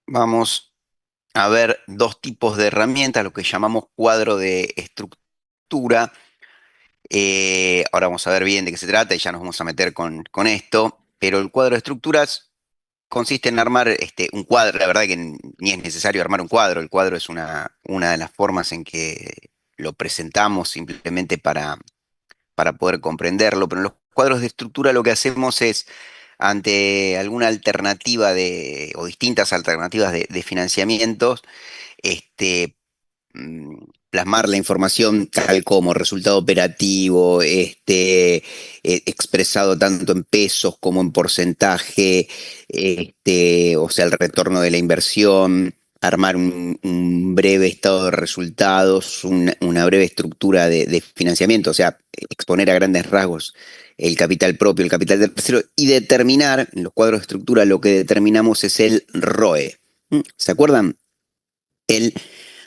Vamos a ver dos tipos de herramientas, lo que llamamos cuadro de estructura. Ahora vamos a ver bien de qué se trata y ya nos vamos a meter con esto. Pero el cuadro de estructuras consiste en armar un cuadro. La verdad que ni es necesario armar un cuadro. El cuadro es una de las formas en que lo presentamos simplemente para poder comprenderlo. Pero en los cuadros de estructura lo que hacemos es, ante alguna alternativa o distintas alternativas de financiamientos, este, mm, plasmar la información tal como resultado operativo, expresado tanto en pesos como en porcentaje, o sea, el retorno de la inversión, armar un breve estado de resultados, una breve estructura de financiamiento, o sea, exponer a grandes rasgos el capital propio, el capital del tercero, y determinar, en los cuadros de estructura lo que determinamos es el ROE. ¿Se acuerdan? El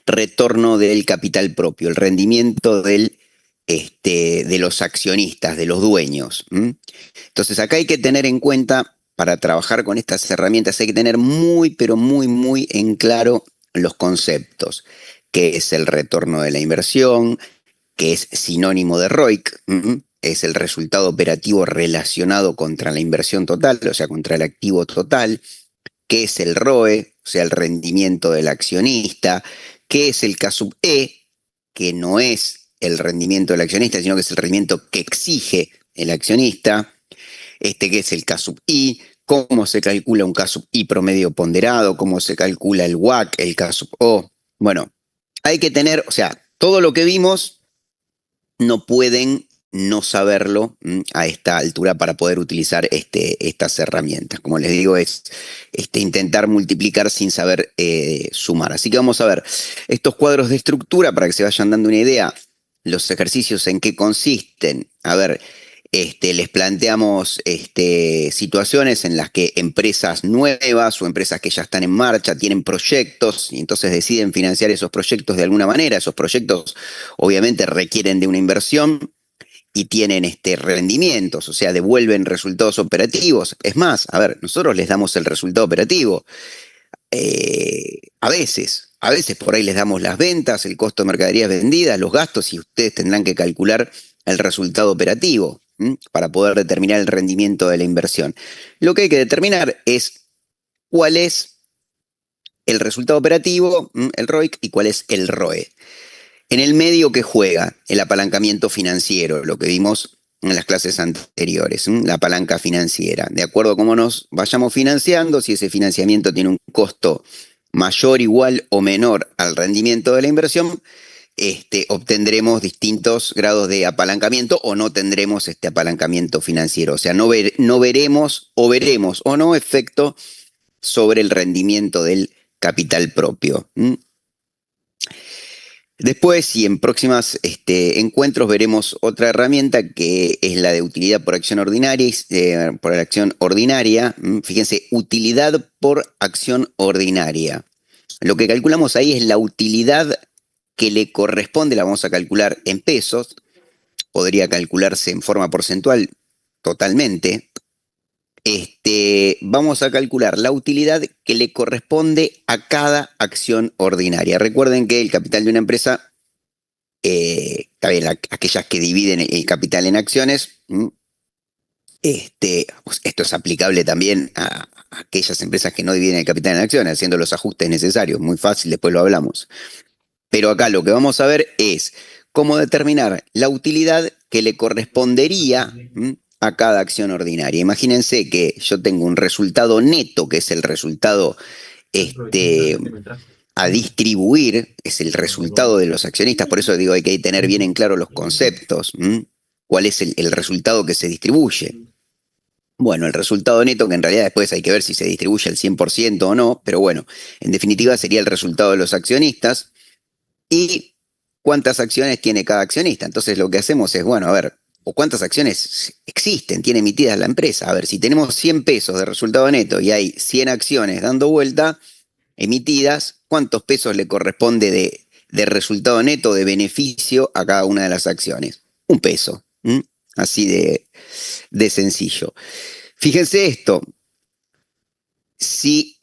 retorno del capital propio, el rendimiento de los accionistas, de los dueños. ¿M? Entonces acá hay que tener en cuenta, para trabajar con estas herramientas, hay que tener muy, pero muy, muy en claro los conceptos, que es el retorno de la inversión, que es sinónimo de ROIC, es el resultado operativo relacionado contra la inversión total, o sea, contra el activo total, qué es el ROE, o sea, el rendimiento del accionista, qué es el CASUB-E, que no es el rendimiento del accionista, sino que es el rendimiento que exige el accionista, que es el CASUB-I, cómo se calcula un CASUB-I promedio ponderado, cómo se calcula el WACC, el CASUB-O. Bueno, hay que tener, o sea, todo lo que vimos no pueden no saberlo a esta altura para poder utilizar estas herramientas. Como les digo, es intentar multiplicar sin saber sumar. Así que vamos a ver estos cuadros de estructura para que se vayan dando una idea, los ejercicios en qué consisten. A ver, les planteamos situaciones en las que empresas nuevas o empresas que ya están en marcha tienen proyectos y entonces deciden financiar esos proyectos de alguna manera. Esos proyectos obviamente requieren de una inversión y tienen rendimientos, o sea, devuelven resultados operativos. Es más, a ver, nosotros les damos el resultado operativo. A veces por ahí les damos las ventas, el costo de mercaderías vendidas, los gastos y ustedes tendrán que calcular el resultado operativo para poder determinar el rendimiento de la inversión. Lo que hay que determinar es cuál es el resultado operativo, el ROIC, y cuál es el ROE. En el medio que juega el apalancamiento financiero, lo que vimos en las clases anteriores, la palanca financiera. De acuerdo a cómo nos vayamos financiando, si ese financiamiento tiene un costo mayor, igual o menor al rendimiento de la inversión, obtendremos distintos grados de apalancamiento o no tendremos este apalancamiento financiero. O sea, no veremos o veremos o no efecto sobre el rendimiento del capital propio. Después y en próximos encuentros veremos otra herramienta que es la de utilidad por acción ordinaria. Por acción ordinaria. Fíjense, utilidad por acción ordinaria. Lo que calculamos ahí es la utilidad que le corresponde, la vamos a calcular en pesos, podría calcularse en forma porcentual totalmente. Vamos a calcular la utilidad que le corresponde a cada acción ordinaria. Recuerden que el capital de una empresa, está bien, aquellas que dividen el capital en acciones, pues esto es aplicable también a aquellas empresas que no dividen el capital en acciones, haciendo los ajustes necesarios, muy fácil, después lo hablamos. Pero acá lo que vamos a ver es cómo determinar la utilidad que le correspondería a cada acción ordinaria. Imagínense que yo tengo un resultado neto, que es el resultado este, a distribuir, es el resultado de los accionistas, por eso digo hay que tener bien en claro los conceptos, cuál es el resultado que se distribuye. Bueno, el resultado neto, que en realidad después hay que ver si se distribuye al 100% o no, pero bueno, en definitiva sería el resultado de los accionistas y cuántas acciones tiene cada accionista. Entonces lo que hacemos es, bueno, a ver, o cuántas acciones existen, tiene emitidas la empresa. A ver, si tenemos 100 pesos de resultado neto y hay 100 acciones dando vuelta, emitidas, ¿cuántos pesos le corresponde de resultado neto, de beneficio a cada una de las acciones? Un peso. Así de sencillo. Fíjense esto, Si,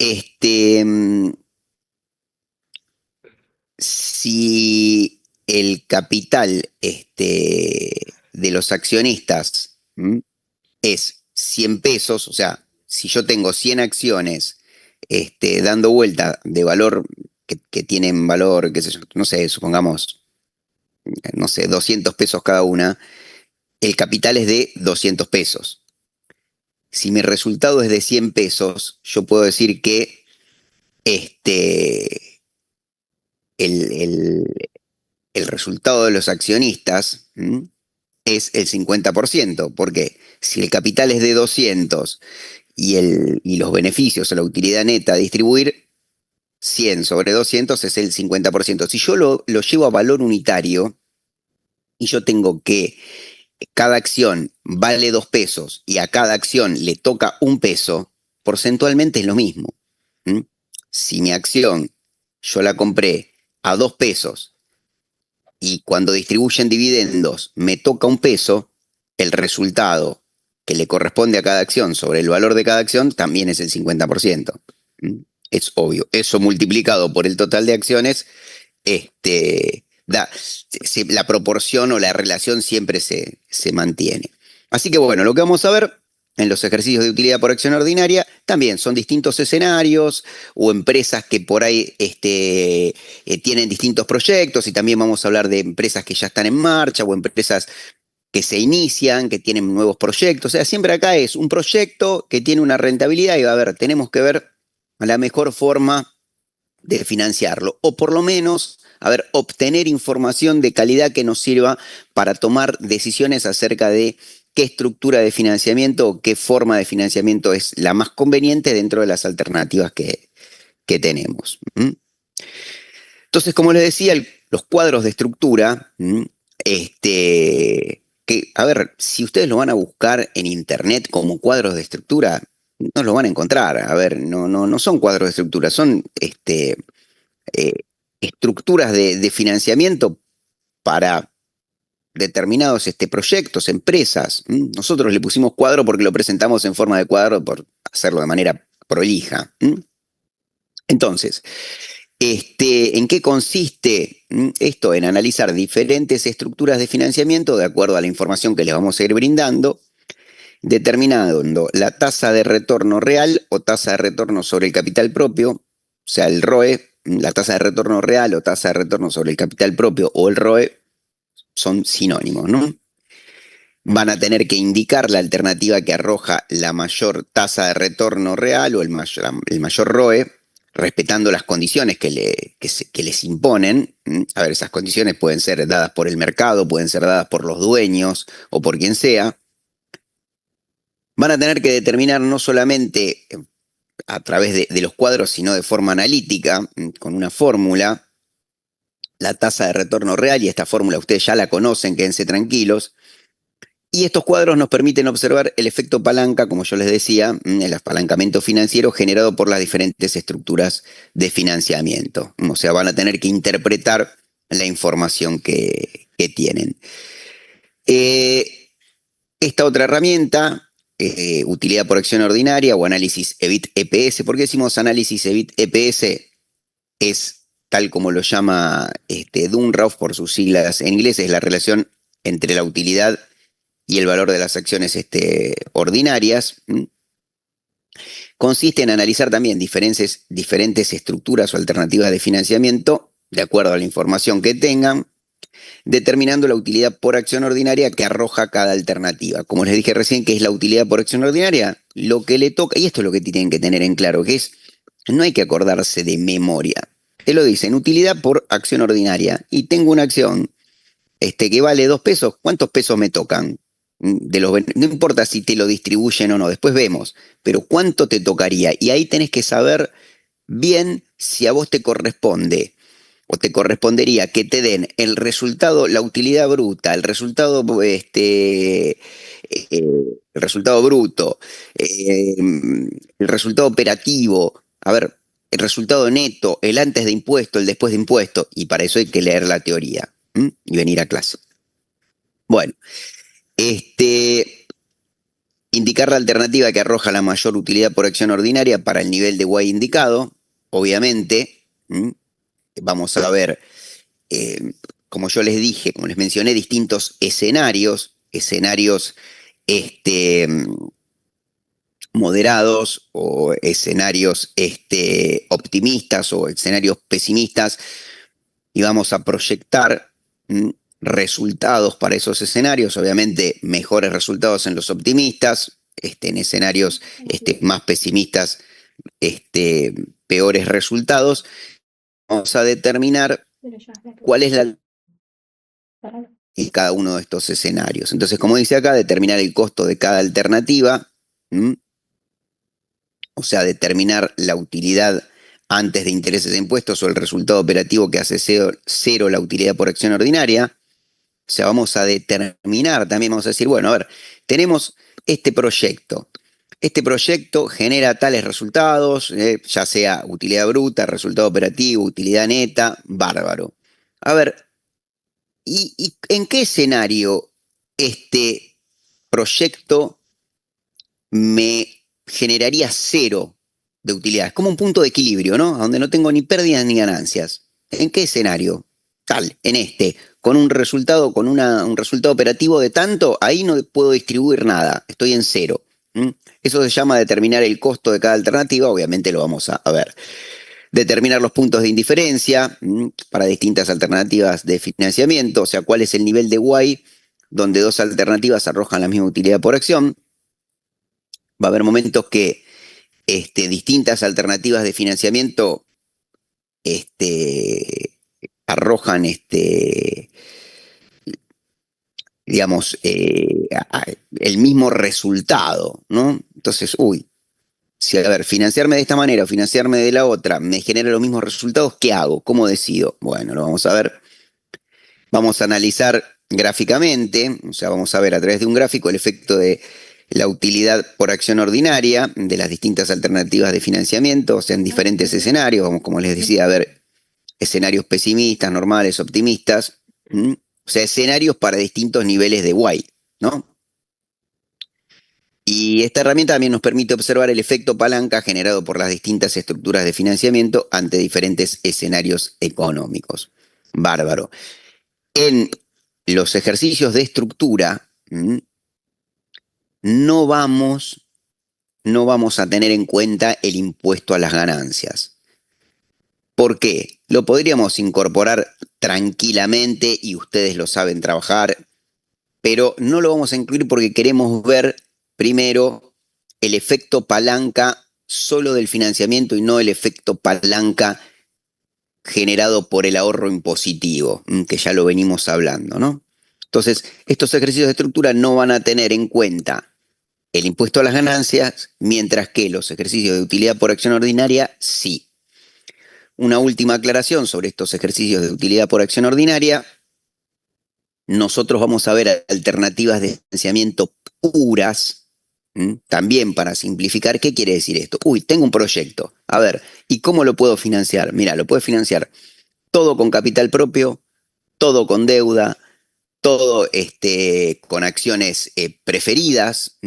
si el capital de los accionistas es 100 pesos, o sea, si yo tengo 100 acciones dando vuelta de valor que tienen valor, qué sé yo, no sé, supongamos, no sé, 200 pesos cada una, el capital es de 200 pesos. Si mi resultado es de 100 pesos, yo puedo decir que este, el, el, el resultado de los accionistas es el 50%, porque si el capital es de 200 y los beneficios o la utilidad neta a distribuir, 100 sobre 200 es el 50%. Si yo lo llevo a valor unitario y yo tengo que cada acción vale 2 pesos y a cada acción le toca 1 peso, porcentualmente es lo mismo. ¿Mm? Si mi acción yo la compré a 2 pesos y cuando distribuyen dividendos me toca 1 peso, el resultado que le corresponde a cada acción sobre el valor de cada acción también es el 50%. ¿Mm? Es obvio. Eso multiplicado por el total de acciones, la proporción o la relación siempre se mantiene. Así que bueno, lo que vamos a ver en los ejercicios de utilidad por acción ordinaria también son distintos escenarios o empresas que por ahí tienen distintos proyectos, y también vamos a hablar de empresas que ya están en marcha o empresas que se inician, que tienen nuevos proyectos. O sea, siempre acá es un proyecto que tiene una rentabilidad y a ver, tenemos que ver la mejor forma de financiarlo, o por lo menos, a ver, obtener información de calidad que nos sirva para tomar decisiones acerca de qué estructura de financiamiento o qué forma de financiamiento es la más conveniente dentro de las alternativas que tenemos. Entonces, como les decía, los cuadros de estructura, que, a ver, si ustedes lo van a buscar en internet como cuadros de estructura, no los van a encontrar. A ver, no son cuadros de estructura, son eh, estructuras de financiamiento para determinados proyectos, empresas. Nosotros le pusimos cuadro porque lo presentamos en forma de cuadro por hacerlo de manera prolija. Entonces, ¿en qué consiste esto? En analizar diferentes estructuras de financiamiento de acuerdo a la información que les vamos a ir brindando, determinando la tasa de retorno real o tasa de retorno sobre el capital propio, o sea, el ROE, la tasa de retorno real o tasa de retorno sobre el capital propio o el ROE son sinónimos, ¿no? Van a tener que indicar la alternativa que arroja la mayor tasa de retorno real o el mayor ROE, respetando las condiciones que les imponen. A ver, esas condiciones pueden ser dadas por el mercado, pueden ser dadas por los dueños o por quien sea. Van a tener que determinar no solamente a través de los cuadros, sino de forma analítica, con una fórmula, la tasa de retorno real, y esta fórmula ustedes ya la conocen, quédense tranquilos. Y estos cuadros nos permiten observar el efecto palanca, como yo les decía, el apalancamiento financiero generado por las diferentes estructuras de financiamiento. O sea, van a tener que interpretar la información que tienen. Esta otra herramienta, utilidad por acción ordinaria o análisis EBIT-EPS. ¿Por qué decimos análisis EBIT-EPS? Es tal como lo llama Dunrauf por sus siglas en inglés, es la relación entre la utilidad y el valor de las acciones ordinarias. Consiste en analizar también diferentes estructuras o alternativas de financiamiento de acuerdo a la información que tengan, determinando la utilidad por acción ordinaria que arroja cada alternativa. Como les dije recién, ¿qué es la utilidad por acción ordinaria? Lo que le toca, y esto es lo que tienen que tener en claro, que es, no hay que acordarse de memoria. Te lo dicen, utilidad por acción ordinaria. Y tengo una acción que vale 2 pesos, ¿cuántos pesos me tocan? No importa si te lo distribuyen o no, después vemos, pero ¿cuánto te tocaría? Y ahí tenés que saber bien si a vos te corresponde o te correspondería que te den el resultado, la utilidad bruta, el resultado bruto, el resultado operativo, a ver, el resultado neto, el antes de impuesto, el después de impuesto, y para eso hay que leer la teoría y venir a clase. Bueno, este, indicar la alternativa que arroja la mayor utilidad por acción ordinaria para el nivel de Y indicado, obviamente. Vamos a ver, como yo les dije, como les mencioné, distintos escenarios, este, moderados o escenarios optimistas o escenarios pesimistas, y vamos a proyectar resultados para esos escenarios, obviamente mejores resultados en los optimistas, en escenarios más pesimistas, peores resultados. Vamos a determinar cuál es la en cada uno de estos escenarios. Entonces, como dice acá, determinar el costo de cada alternativa, o sea, determinar la utilidad antes de intereses e impuestos o el resultado operativo que hace cero la utilidad por acción ordinaria. O sea, vamos a determinar, también vamos a decir, bueno, a ver, tenemos este proyecto. Este proyecto genera tales resultados, ya sea utilidad bruta, resultado operativo, utilidad neta, bárbaro. A ver, ¿y en qué escenario este proyecto me generaría cero de utilidad? Es como un punto de equilibrio, ¿no? Donde no tengo ni pérdidas ni ganancias. ¿En qué escenario? Tal, en este, con un resultado, un resultado operativo de tanto, ahí no puedo distribuir nada, estoy en cero. Eso se llama determinar el costo de cada alternativa, obviamente lo vamos a ver. Determinar los puntos de indiferencia para distintas alternativas de financiamiento, o sea, cuál es el nivel de Y donde dos alternativas arrojan la misma utilidad por acción. Va a haber momentos que distintas alternativas de financiamiento arrojan digamos, el mismo resultado, ¿no? Entonces, si a ver, financiarme de esta manera o financiarme de la otra me genera los mismos resultados, ¿qué hago? ¿Cómo decido? Bueno, lo vamos a ver. Vamos a analizar gráficamente, o sea, vamos a ver a través de un gráfico el efecto de la utilidad por acción ordinaria de las distintas alternativas de financiamiento, o sea, en diferentes escenarios, vamos, como les decía, a ver escenarios pesimistas, normales, optimistas, o sea, escenarios para distintos niveles de Y, ¿no? Y esta herramienta también nos permite observar el efecto palanca generado por las distintas estructuras de financiamiento ante diferentes escenarios económicos. Bárbaro. En los ejercicios de estructura no vamos a tener en cuenta el impuesto a las ganancias. ¿Por qué? Lo podríamos incorporar tranquilamente y ustedes lo saben trabajar, pero no lo vamos a incluir porque queremos ver primero el efecto palanca solo del financiamiento y no el efecto palanca generado por el ahorro impositivo, que ya lo venimos hablando, ¿no? Entonces, estos ejercicios de estructura no van a tener en cuenta el impuesto a las ganancias, mientras que los ejercicios de utilidad por acción ordinaria sí. Una última aclaración sobre estos ejercicios de utilidad por acción ordinaria. Nosotros vamos a ver alternativas de financiamiento puras, también para simplificar. ¿Qué quiere decir esto? Tengo un proyecto. A ver, ¿y cómo lo puedo financiar? Mira, lo puedes financiar todo con capital propio, todo con deuda, todo con acciones preferidas,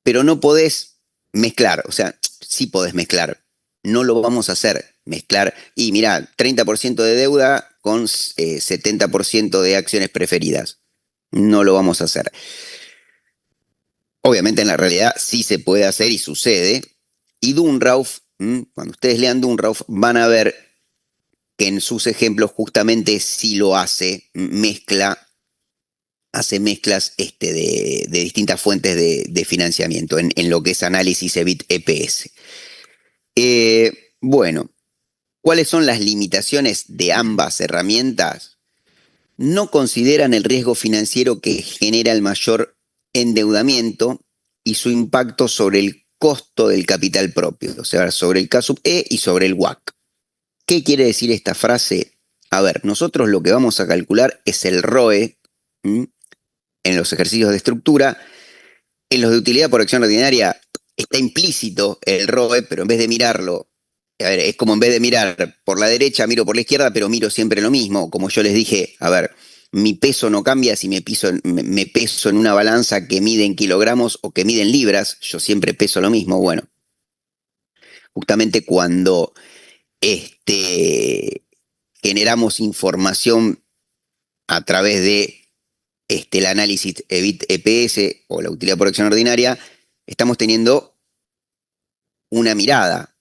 pero no podés mezclar, o sea, sí podés mezclar, no lo vamos a hacer, mezclar, y mirá, 30% de deuda con 70% de acciones preferidas, no lo vamos a hacer. Obviamente en la realidad sí se puede hacer y sucede, y Dunrauf, cuando ustedes lean Dunrauf, van a ver que en sus ejemplos justamente sí lo hace, hace mezclas de distintas fuentes de financiamiento en lo que es análisis EBIT EPS. Bueno, ¿cuáles son las limitaciones de ambas herramientas? No consideran el riesgo financiero que genera el mayor endeudamiento y su impacto sobre el costo del capital propio, o sea, sobre el CASUB-E y sobre el WACC. ¿Qué quiere decir esta frase? A ver, nosotros lo que vamos a calcular es el ROE en los ejercicios de estructura. En los de utilidad por acción ordinaria está implícito el ROE, pero en vez de mirarlo, a ver, es como en vez de mirar por la derecha, miro por la izquierda, pero miro siempre lo mismo. Como yo les dije, a ver, mi peso no cambia si me peso en una balanza que mide en kilogramos o que mide en libras, yo siempre peso lo mismo. Bueno, justamente cuando generamos información a través de el análisis EBIT-EPS o la utilidad por acción ordinaria, estamos teniendo una mirada.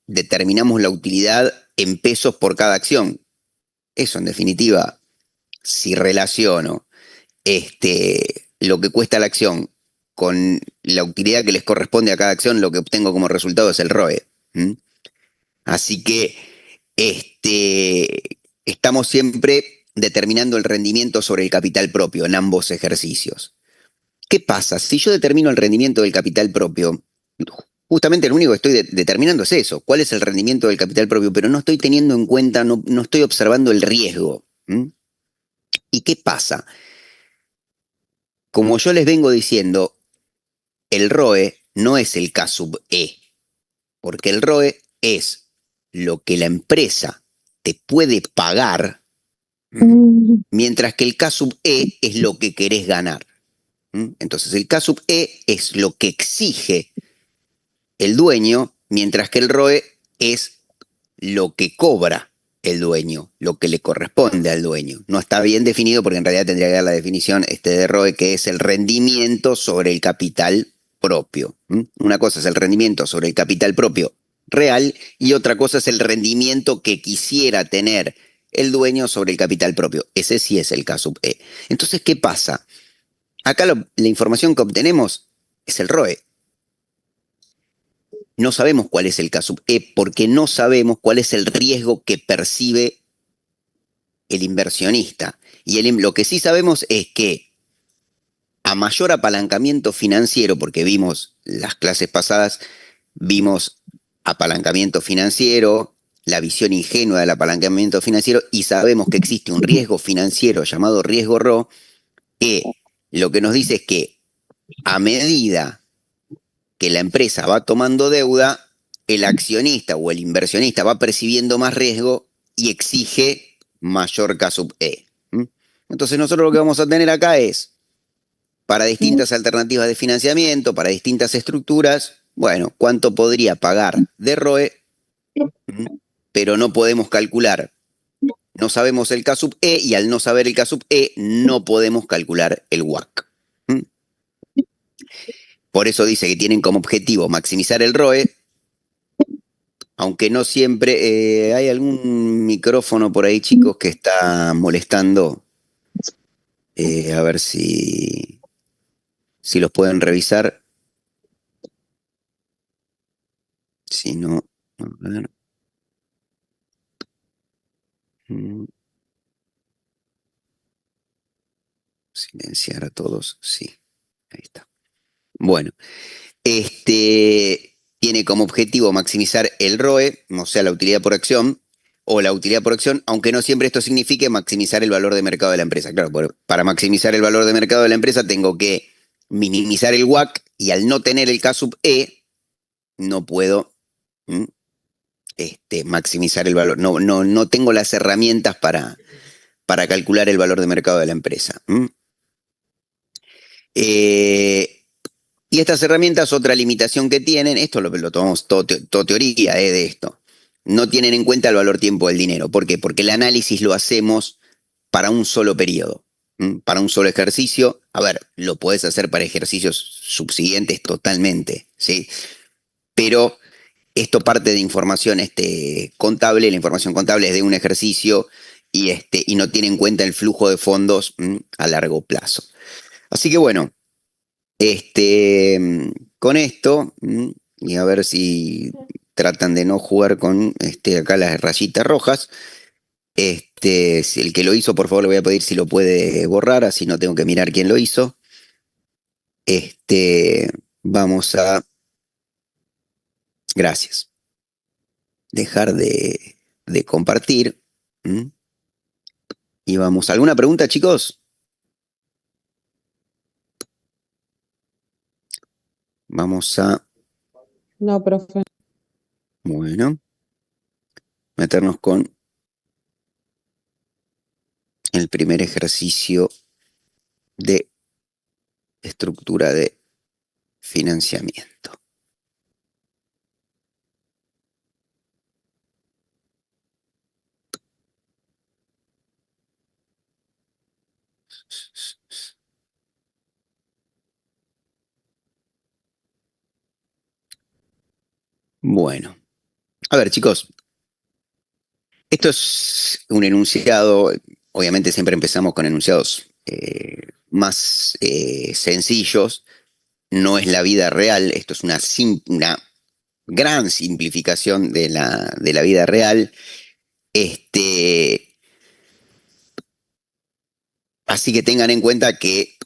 Determinamos la utilidad en pesos por cada acción. Eso, en definitiva, si relaciono lo que cuesta la acción con la utilidad que les corresponde a cada acción, lo que obtengo como resultado es el ROE. Así que estamos siempre determinando el rendimiento sobre el capital propio en ambos ejercicios. ¿Qué pasa? Si yo determino el rendimiento del capital propio, justamente lo único que estoy determinando es eso, cuál es el rendimiento del capital propio, pero no estoy teniendo en cuenta, no estoy observando el riesgo. ¿Y qué pasa? Como yo les vengo diciendo, el ROE no es el K sub E, porque el ROE es lo que la empresa te puede pagar, mientras que el K sub E es lo que querés ganar. Entonces el K sub E es lo que exige el dueño, mientras que el ROE es lo que cobra el dueño, lo que le corresponde al dueño. No está bien definido porque en realidad tendría que dar la definición de ROE, que es el rendimiento sobre el capital propio. Una cosa es el rendimiento sobre el capital propio real y otra cosa es el rendimiento que quisiera tener el dueño sobre el capital propio. Ese sí es el K sub E. Entonces, ¿qué pasa? Acá la información que obtenemos es el ROE. No sabemos cuál es el K sub E porque no sabemos cuál es el riesgo que percibe el inversionista. Y lo que sí sabemos es que a mayor apalancamiento financiero, porque vimos las clases pasadas, vimos apalancamiento financiero, la visión ingenua del apalancamiento financiero, y sabemos que existe un riesgo financiero llamado riesgo RO, que lo que nos dice es que a medida que la empresa va tomando deuda, el accionista o el inversionista va percibiendo más riesgo y exige mayor K sub E. Entonces nosotros lo que vamos a tener acá es, para distintas alternativas de financiamiento, para distintas estructuras, bueno, cuánto podría pagar de ROE, pero no podemos calcular. No sabemos el K sub E y al no saber el K sub E no podemos calcular el WACC. Por eso dice que tienen como objetivo maximizar el ROE, aunque no siempre. Hay algún micrófono por ahí, chicos, que está molestando. A ver si los pueden revisar. Si no, a ver. Silenciar a todos, sí. Ahí está. Bueno, tiene como objetivo maximizar el ROE, o sea, la utilidad por acción, o la utilidad por acción, aunque no siempre esto signifique maximizar el valor de mercado de la empresa. Claro, para maximizar el valor de mercado de la empresa tengo que minimizar el WACC y al no tener el K sub E, no puedo maximizar el valor. No tengo las herramientas para calcular el valor de mercado de la empresa. Y estas herramientas, otra limitación que tienen, esto lo tomamos todo teoría de esto, no tienen en cuenta el valor tiempo del dinero. ¿Por qué? Porque el análisis lo hacemos para un solo periodo, para un solo ejercicio. A ver, lo puedes hacer para ejercicios subsiguientes totalmente, ¿sí? Pero esto parte de información contable, la información contable es de un ejercicio y no tiene en cuenta el flujo de fondos a largo plazo. Así que bueno, con esto, y a ver si tratan de no jugar con acá las rayitas rojas. Si el que lo hizo, por favor, le voy a pedir si lo puede borrar, así no tengo que mirar quién lo hizo. Vamos a. Gracias. Dejar de compartir. Y vamos. ¿Alguna pregunta, chicos? Vamos a. No, profe. Bueno. Meternos con el primer ejercicio de estructura de financiamiento. Bueno, a ver, chicos, esto es un enunciado, obviamente siempre empezamos con enunciados más sencillos, no es la vida real, esto es una gran simplificación de la vida real. Este, Así que tengan en cuenta que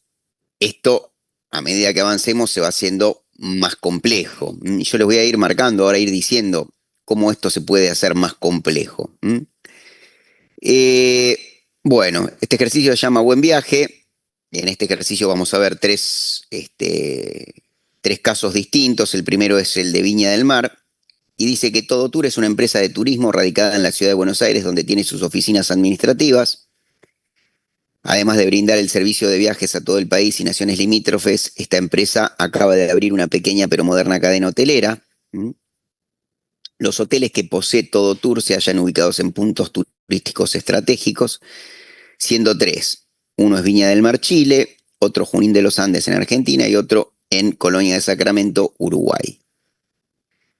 esto, a medida que avancemos, se va haciendo más complejo. Yo les voy a ir marcando, ahora ir diciendo cómo esto se puede hacer más complejo. Eh, bueno, este ejercicio se llama Buen Viaje. En este ejercicio vamos a ver tres casos distintos. El primero es el de Viña del Mar. Y dice que Todo Tour es una empresa de turismo radicada en la ciudad de Buenos Aires, donde tiene sus oficinas administrativas. Además de brindar el servicio de viajes a todo el país y naciones limítrofes, esta empresa acaba de abrir una pequeña pero moderna cadena hotelera. Los hoteles que posee Todo Tour se hallan ubicados en puntos turísticos estratégicos, siendo tres. Uno es Viña del Mar, Chile, otro Junín de los Andes en Argentina y otro en Colonia de Sacramento, Uruguay.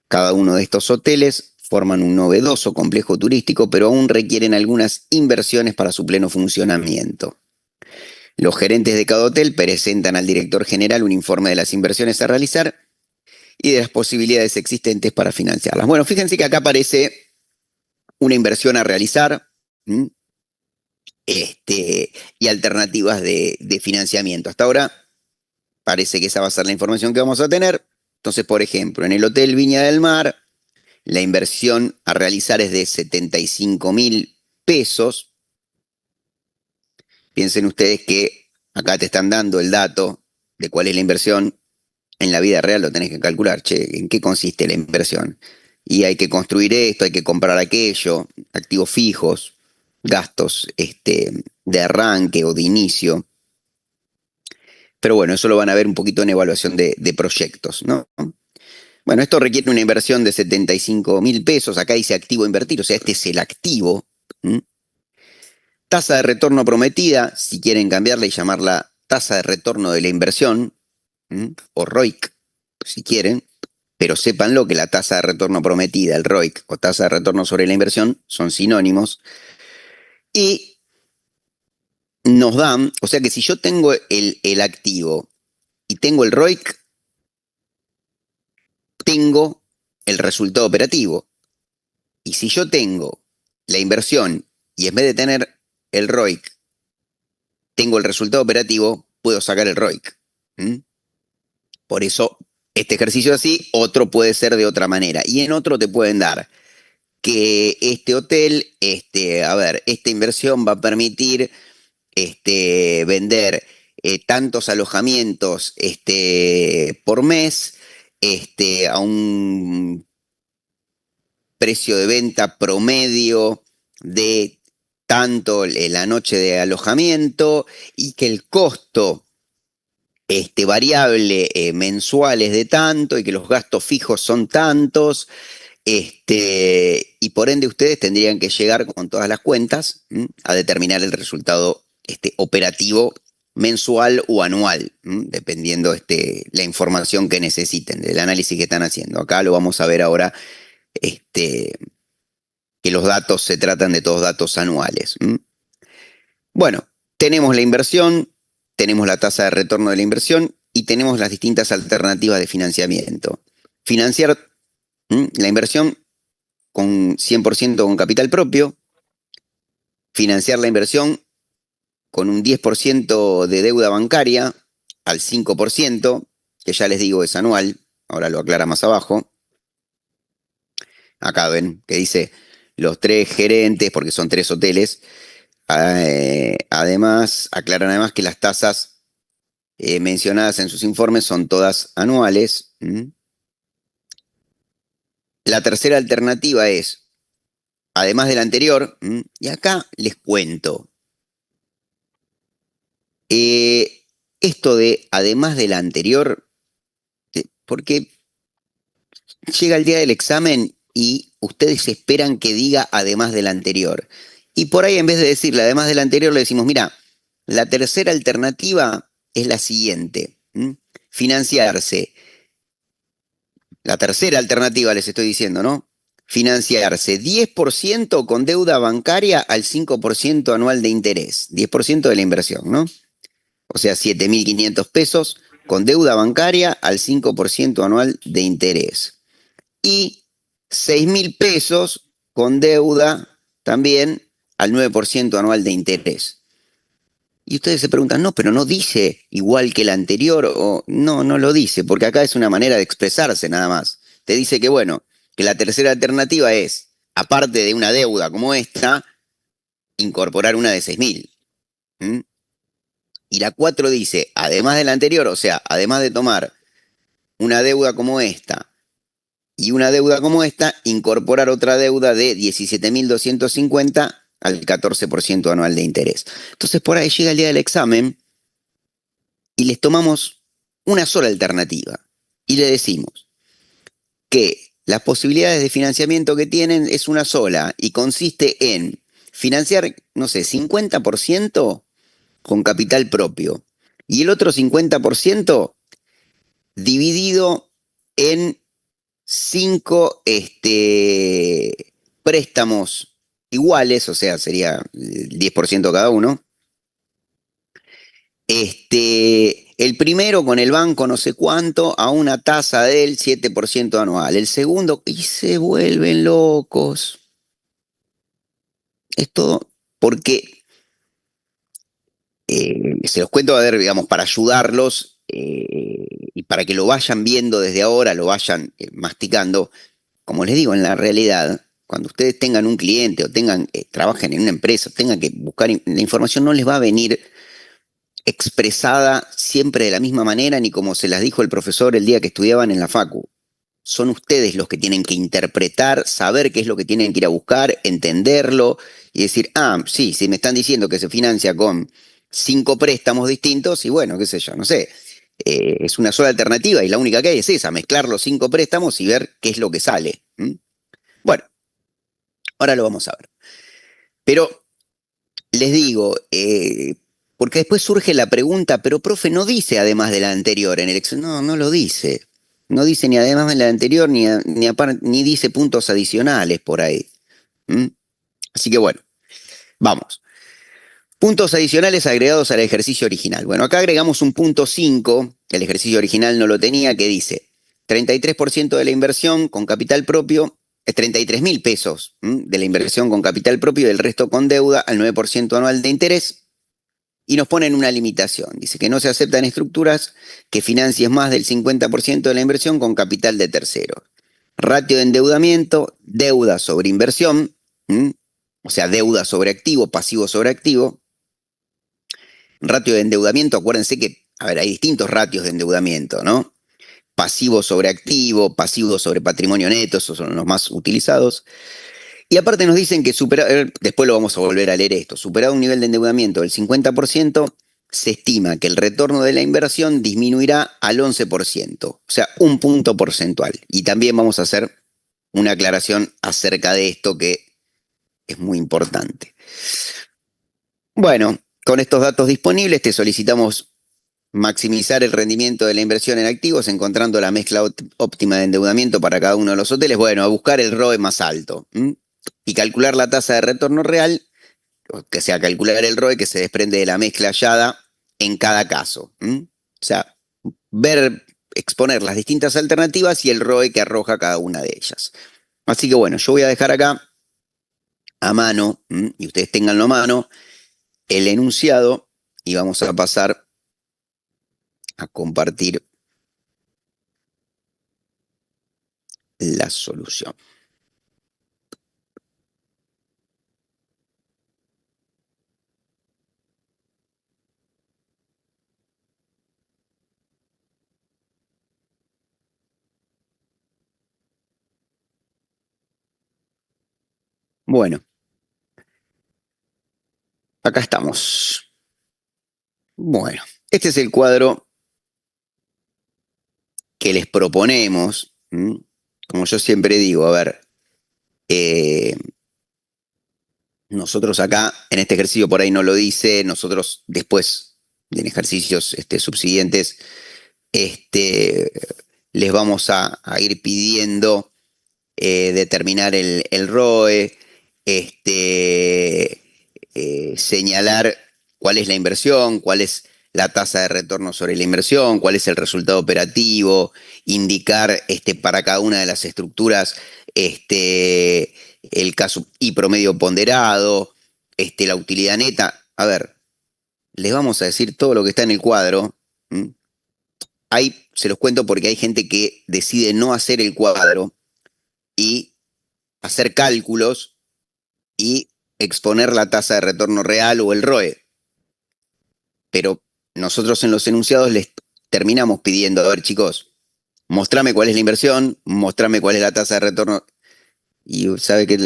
Cada uno de estos hoteles forman un novedoso complejo turístico, pero aún requieren algunas inversiones para su pleno funcionamiento. Los gerentes de cada hotel presentan al director general un informe de las inversiones a realizar y de las posibilidades existentes para financiarlas. Bueno, fíjense que acá aparece una inversión a realizar, ¿m? Y alternativas de financiamiento. Hasta ahora parece que esa va a ser la información que vamos a tener. Entonces, por ejemplo, en el Hotel Viña del Mar, la inversión a realizar es de 75.000 pesos. Piensen ustedes que acá te están dando el dato de cuál es la inversión. En la vida real lo tenés que calcular, che, ¿en qué consiste la inversión? Y hay que construir esto, hay que comprar aquello, activos fijos, gastos de arranque o de inicio. Pero bueno, eso lo van a ver un poquito en evaluación de proyectos, ¿no? Bueno, esto requiere una inversión de 75.000 pesos. Acá dice activo a invertir, o sea, este es el activo. ¿Mm? Tasa de retorno prometida, si quieren cambiarla y llamarla tasa de retorno de la inversión, o ROIC, si quieren, pero sépanlo que la tasa de retorno prometida, el ROIC o tasa de retorno sobre la inversión, son sinónimos. Y nos dan, o sea que si yo tengo el activo y tengo el ROIC, tengo el resultado operativo. Y si yo tengo la inversión y en vez de tener el ROIC, tengo el resultado operativo, puedo sacar el ROIC. ¿Mm? Por eso, este ejercicio así, otro puede ser de otra manera. Y en otro te pueden dar que este hotel, a ver, esta inversión va a permitir vender tantos alojamientos por mes a un precio de venta promedio de tanto la noche de alojamiento y que el costo variable mensual es de tanto y que los gastos fijos son tantos. Y por ende ustedes tendrían que llegar con todas las cuentas a determinar el resultado operativo mensual o anual, dependiendo la información que necesiten, del análisis que están haciendo. Acá lo vamos a ver ahora, que los datos se tratan de todos datos anuales. Bueno, tenemos la inversión, tenemos la tasa de retorno de la inversión y tenemos las distintas alternativas de financiamiento. Financiar la inversión con 100% con capital propio, financiar la inversión con un 10% de deuda bancaria al 5%, que ya les digo es anual, ahora lo aclara más abajo. Acá ven que dice los tres gerentes, porque son tres hoteles. Además, aclaran además que las tasas mencionadas en sus informes son todas anuales. La tercera alternativa es, además de la anterior, y acá les cuento, Eh, Esto de además de la anterior, porque llega el día del examen y ustedes esperan que diga además de la anterior. Y por ahí en vez de decirle además de la anterior le decimos, mira, la tercera alternativa es la siguiente. Financiarse. La tercera alternativa les estoy diciendo, ¿no? Financiarse 10% con deuda bancaria al 5% anual de interés. 10% de la inversión, ¿no? O sea, 7.500 pesos con deuda bancaria al 5% anual de interés. Y 6.000 pesos con deuda también al 9% anual de interés. Y ustedes se preguntan, no, pero no dice igual que el anterior, o no, no lo dice, porque acá es una manera de expresarse nada más. Te dice que, bueno, que la tercera alternativa es, aparte de una deuda como esta, incorporar una de 6.000. ¿Mm? Y la 4 dice, además de la anterior, o sea, además de tomar una deuda como esta y una deuda como esta, incorporar otra deuda de 17.250 al 14% anual de interés. Entonces, por ahí llega el día del examen y les tomamos una sola alternativa y le decimos que las posibilidades de financiamiento que tienen es una sola y consiste en financiar, no sé, 50% con capital propio y el otro 50% dividido en cinco préstamos iguales, o sea, sería el 10% cada uno. El primero con el banco no sé cuánto a una tasa del 7% anual. El segundo, y se vuelven locos. Es todo porque, se los cuento a ver, digamos, para ayudarlos y para que lo vayan viendo desde ahora, lo vayan masticando. Como les digo, en la realidad, cuando ustedes tengan un cliente o tengan, trabajen en una empresa, tengan que buscar la información, no les va a venir expresada siempre de la misma manera, ni como se las dijo el profesor el día que estudiaban en la facu. Son ustedes los que tienen que interpretar, saber qué es lo que tienen que ir a buscar, entenderlo y decir, ah, sí, si me están diciendo que se financia con 5 préstamos distintos, y bueno, qué sé yo, no sé, es una sola alternativa y la única que hay es esa, mezclar los 5 préstamos y ver qué es lo que sale. Bueno, ahora lo vamos a ver. Pero les digo, porque después surge la pregunta, pero profe, no dice además de la anterior en el examen. No, no lo dice. No dice ni además de la anterior, ni dice puntos adicionales por ahí. ¿Mm? Así que bueno, vamos. Puntos adicionales agregados al ejercicio original. Bueno, acá agregamos un punto 5, que el ejercicio original no lo tenía, que dice 33% de la inversión con capital propio, es 33.000 pesos de la inversión con capital propio y el resto con deuda al 9% anual de interés. Y nos ponen una limitación. Dice que no se aceptan estructuras que financies más del 50% de la inversión con capital de terceros. Ratio de endeudamiento, deuda sobre inversión, o sea, deuda sobre activo, pasivo sobre activo. Ratio de endeudamiento, acuérdense que, a ver, hay distintos ratios de endeudamiento, ¿no? Pasivo sobre activo, pasivo sobre patrimonio neto, esos son los más utilizados. Y aparte nos dicen que después lo vamos a volver a leer esto, superado un nivel de endeudamiento del 50%, se estima que el retorno de la inversión disminuirá al 11%, o sea, un punto porcentual. Y también vamos a hacer una aclaración acerca de esto que es muy importante. Bueno, con estos datos disponibles te solicitamos maximizar el rendimiento de la inversión en activos encontrando la mezcla óptima de endeudamiento para cada uno de los hoteles. Bueno, a buscar el ROE más alto y calcular la tasa de retorno real, que sea calcular el ROE que se desprende de la mezcla hallada en cada caso. O sea, ver, exponer las distintas alternativas y el ROE que arroja cada una de ellas. Así que bueno, yo voy a dejar acá a mano, y ustedes tenganlo a mano, el enunciado y vamos a pasar a compartir la solución. Bueno, acá estamos. Bueno, este es el cuadro que les proponemos. Como yo siempre digo, a ver, eh, nosotros acá en este ejercicio por ahí no lo dice, nosotros después en ejercicios subsiguientes este, les vamos a ir pidiendo determinar el ROE, señalar cuál es la inversión, cuál es la tasa de retorno sobre la inversión, cuál es el resultado operativo, indicar para cada una de las estructuras el caso y promedio ponderado, la utilidad neta. A ver, les vamos a decir todo lo que está en el cuadro. Ahí se los cuento porque hay gente que decide no hacer el cuadro y hacer cálculos y exponer la tasa de retorno real o el ROE. Pero nosotros en los enunciados les terminamos pidiendo, a ver chicos, mostrame cuál es la inversión, mostrame cuál es la tasa de retorno. Y sabe que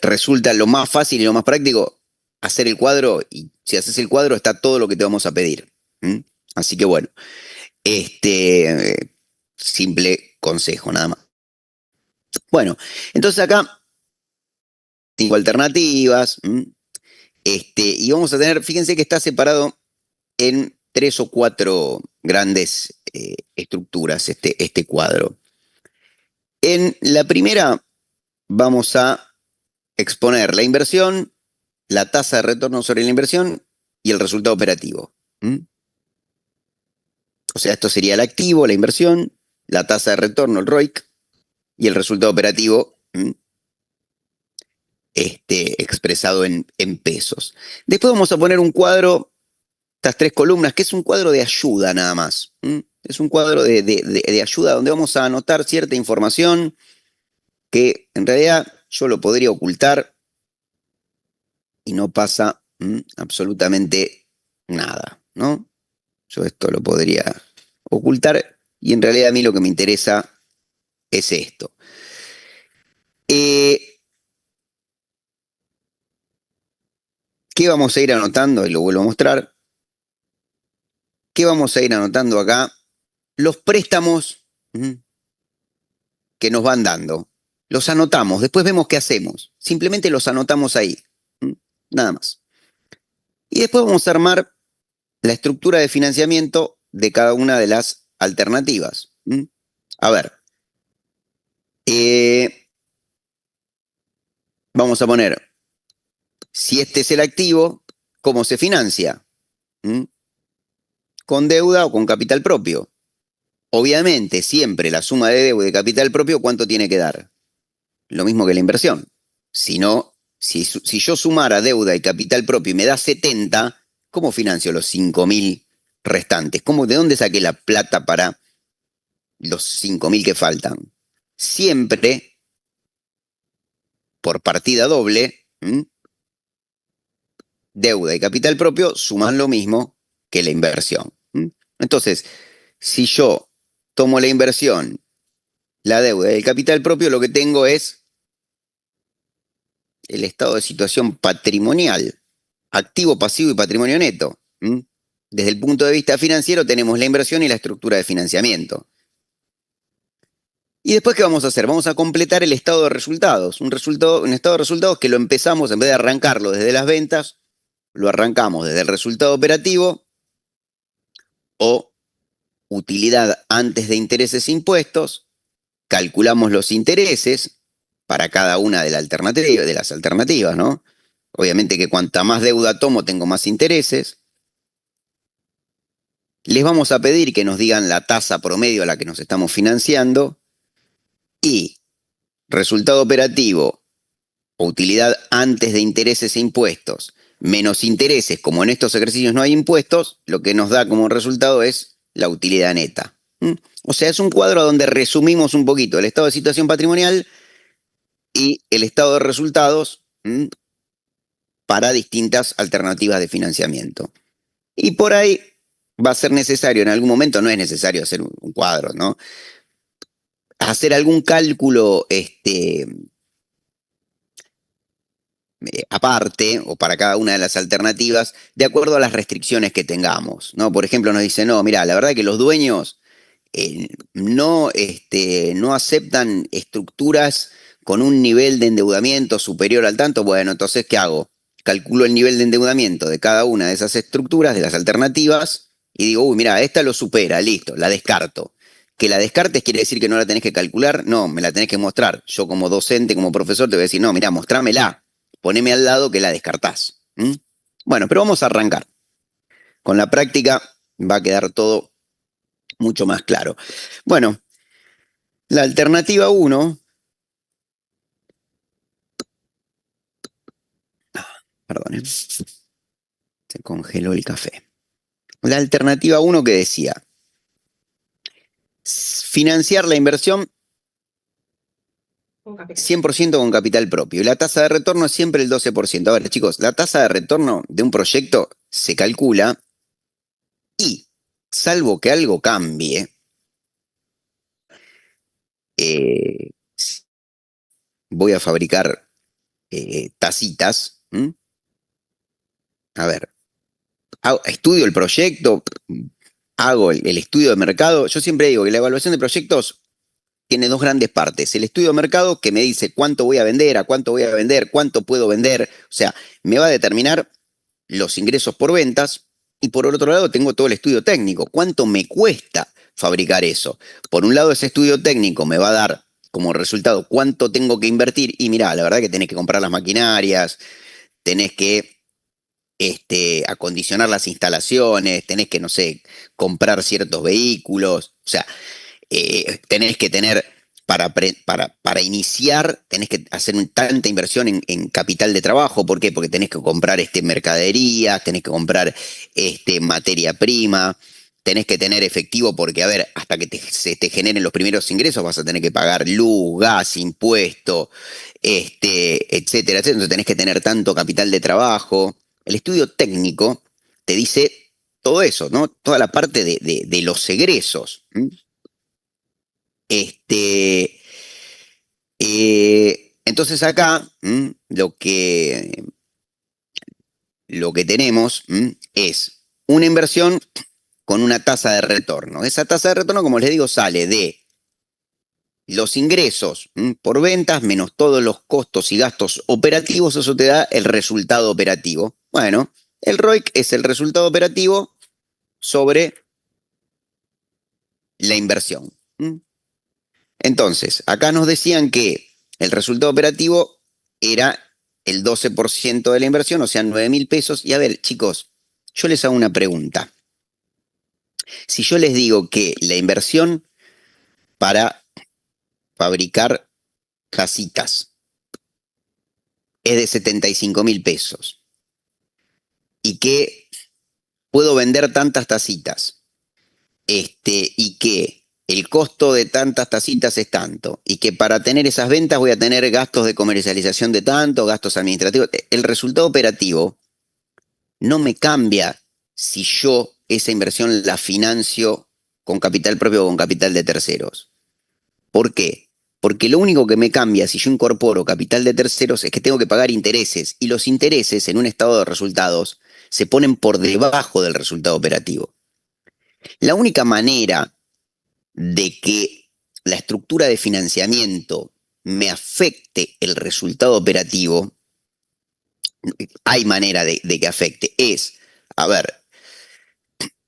resulta lo más fácil y lo más práctico hacer el cuadro, y si haces el cuadro está todo lo que te vamos a pedir. Así que bueno, simple consejo nada más. Bueno, entonces acá 5 alternativas. Y vamos a tener, fíjense que está separado en 3 o 4 grandes estructuras este cuadro. En la primera vamos a exponer la inversión, la tasa de retorno sobre la inversión y el resultado operativo. O sea, esto sería el activo, la inversión, la tasa de retorno, el ROIC, y el resultado operativo expresado en pesos. Después vamos a poner un cuadro, estas 3 columnas, que es un cuadro de ayuda nada más. Es un cuadro de ayuda donde vamos a anotar cierta información que en realidad yo lo podría ocultar y no pasa absolutamente nada, ¿no? Yo esto lo podría ocultar y en realidad a mí lo que me interesa es esto. ¿Qué vamos a ir anotando? Y lo vuelvo a mostrar. ¿Qué vamos a ir anotando acá? Los préstamos que nos van dando. Los anotamos, después vemos qué hacemos. Simplemente los anotamos ahí. Nada más. Y después vamos a armar la estructura de financiamiento de cada una de las alternativas. A ver. Vamos a poner, si este es el activo, ¿cómo se financia? ¿Con deuda o con capital propio? Obviamente, siempre la suma de deuda y de capital propio, ¿cuánto tiene que dar? Lo mismo que la inversión. Si no, si yo sumara deuda y capital propio y me da 70, ¿cómo financio los 5.000 restantes? ¿De dónde saqué la plata para los 5.000 que faltan? Siempre por partida doble, deuda y capital propio suman lo mismo que la inversión. Entonces, si yo tomo la inversión, la deuda y el capital propio, lo que tengo es el estado de situación patrimonial, activo, pasivo y patrimonio neto. Desde el punto de vista financiero tenemos la inversión y la estructura de financiamiento. ¿Y después qué vamos a hacer? Vamos a completar el estado de resultados. Un estado de resultados que lo empezamos, en vez de arrancarlo desde las ventas, lo arrancamos desde el resultado operativo o utilidad antes de intereses e impuestos, calculamos los intereses para cada una de las alternativas, ¿no? Obviamente que cuanta más deuda tomo, tengo más intereses. Les vamos a pedir que nos digan la tasa promedio a la que nos estamos financiando y resultado operativo o utilidad antes de intereses e impuestos menos intereses, como en estos ejercicios no hay impuestos, lo que nos da como resultado es la utilidad neta. O sea, es un cuadro donde resumimos un poquito el estado de situación patrimonial y el estado de resultados para distintas alternativas de financiamiento. Y por ahí va a ser necesario, en algún momento no es necesario hacer un cuadro, ¿no? Hacer algún cálculo aparte o para cada una de las alternativas de acuerdo a las restricciones que tengamos, ¿no? Por ejemplo, nos dice, no, mira, la verdad que los dueños no aceptan estructuras con un nivel de endeudamiento superior al tanto. Bueno, entonces, ¿qué hago? Calculo el nivel de endeudamiento de cada una de esas estructuras, de las alternativas, y digo, uy, mira, esta lo supera, listo, la descarto. Que la descartes quiere decir que no la tenés que calcular, no, me la tenés que mostrar. Yo como docente, como profesor, te voy a decir, no, mira, mostrámela, poneme al lado que la descartás. ¿Mm? Bueno, pero vamos a arrancar. Con la práctica va a quedar todo mucho más claro. Bueno, la alternativa uno, perdón, se congeló el café. La alternativa uno que decía, financiar la inversión 100% con capital propio. Y la tasa de retorno es siempre el 12%. A ver, chicos, la tasa de retorno de un proyecto se calcula y, salvo que algo cambie, eh, voy a fabricar tacitas. ¿M? A ver, estudio el proyecto, hago el estudio de mercado. Yo siempre digo que la evaluación de proyectos tiene dos grandes partes. El estudio de mercado que me dice cuánto voy a vender, a cuánto voy a vender, cuánto puedo vender. O sea, me va a determinar los ingresos por ventas. Y por otro lado tengo todo el estudio técnico. ¿Cuánto me cuesta fabricar eso? Por un lado ese estudio técnico me va a dar como resultado cuánto tengo que invertir. Y mirá, la verdad que tenés que comprar las maquinarias, tenés que acondicionar las instalaciones, tenés que, no sé, comprar ciertos vehículos. O sea, tenés que tener, para iniciar, tenés que hacer tanta inversión en capital de trabajo. ¿Por qué? Porque tenés que comprar mercaderías, tenés que comprar materia prima, tenés que tener efectivo porque, a ver, hasta que se te generen los primeros ingresos vas a tener que pagar luz, gas, impuesto, etcétera, etcétera. Entonces tenés que tener tanto capital de trabajo. El estudio técnico te dice todo eso, ¿no? Toda la parte de los egresos. ¿M? Este, entonces acá lo que tenemos es una inversión con una tasa de retorno. Esa tasa de retorno, como les digo, sale de los ingresos por ventas menos todos los costos y gastos operativos. Eso te da el resultado operativo. Bueno, el ROIC es el resultado operativo sobre la inversión. Entonces, acá nos decían que el resultado operativo era el 12% de la inversión, o sea, 9.000 pesos. Y a ver, chicos, yo les hago una pregunta. Si yo les digo que la inversión para fabricar casitas es de 75.000 pesos y que puedo vender tantas tacitas, y que el costo de tantas tacitas es tanto, y que para tener esas ventas voy a tener gastos de comercialización de tanto, gastos administrativos, el resultado operativo no me cambia si yo esa inversión la financio con capital propio o con capital de terceros. ¿Por qué? Porque lo único que me cambia si yo incorporo capital de terceros es que tengo que pagar intereses, y los intereses en un estado de resultados se ponen por debajo del resultado operativo. La única manera de que la estructura de financiamiento me afecte el resultado operativo, hay manera de que afecte, a ver,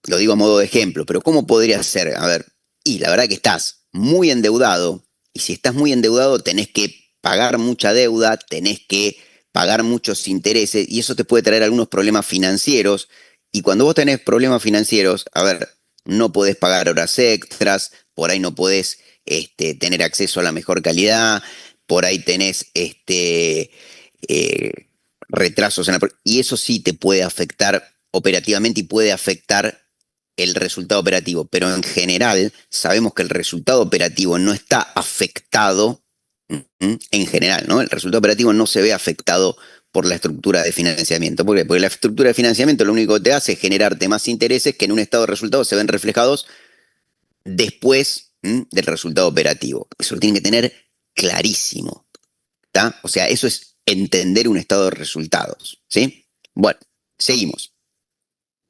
lo digo a modo de ejemplo, pero ¿cómo podría ser? A ver, y la verdad que estás muy endeudado, y si estás muy endeudado tenés que pagar mucha deuda, tenés que pagar muchos intereses, y eso te puede traer algunos problemas financieros. Y cuando vos tenés problemas financieros, a ver, no podés pagar horas extras, por ahí no podés tener acceso a la mejor calidad, por ahí tenés eh, retrasos y eso sí te puede afectar operativamente y puede afectar el resultado operativo. Pero en general sabemos que el resultado operativo no está afectado, en general, ¿no? El resultado operativo no se ve afectado por la estructura de financiamiento. ¿Por qué? Porque la estructura de financiamiento lo único que te hace es generarte más intereses que en un estado de resultados se ven reflejados después del resultado operativo. Eso lo tienen que tener clarísimo. ¿Tá? O sea, eso es entender un estado de resultados, ¿sí? Bueno, seguimos.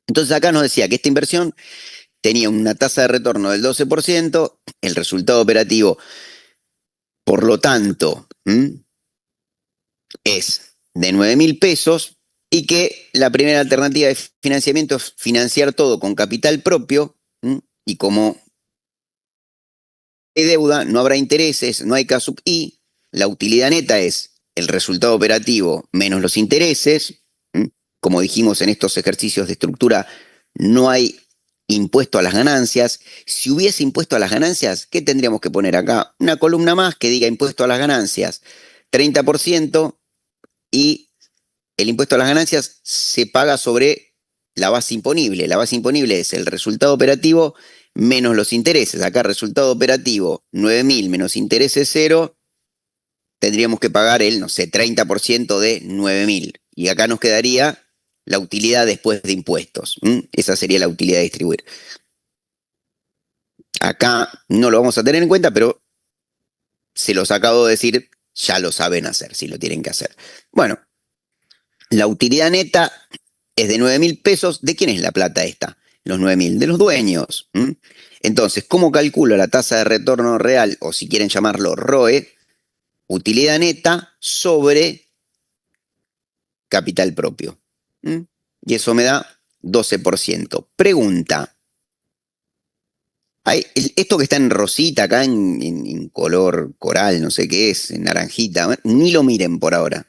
Entonces acá nos decía que esta inversión tenía una tasa de retorno del 12%, el resultado operativo, por lo tanto, es de 9.000 pesos y que la primera alternativa de financiamiento es financiar todo con capital propio, y como hay deuda, no habrá intereses, no hay K sub I, la utilidad neta es el resultado operativo menos los intereses. Como dijimos en estos ejercicios de estructura, no hay impuesto a las ganancias. Si hubiese impuesto a las ganancias, ¿qué tendríamos que poner acá? Una columna más que diga impuesto a las ganancias, 30%, y el impuesto a las ganancias se paga sobre la base imponible. La base imponible es el resultado operativo menos los intereses. Acá resultado operativo 9.000 menos intereses 0, tendríamos que pagar el, no sé, 30% de 9.000. Y acá nos quedaría la utilidad después de impuestos. Esa sería la utilidad de distribuir. Acá no lo vamos a tener en cuenta, pero se los acabo de decir, ya lo saben hacer, si lo tienen que hacer. Bueno, la utilidad neta es de 9.000 pesos. ¿De quién es la plata esta? Los 9.000, de los dueños. Entonces, ¿cómo calculo la tasa de retorno real, o si quieren llamarlo ROE? Utilidad neta sobre capital propio. Y eso me da 12%. Pregunta. Esto que está en rosita acá, en color coral, no sé qué es, en naranjita, ni lo miren por ahora,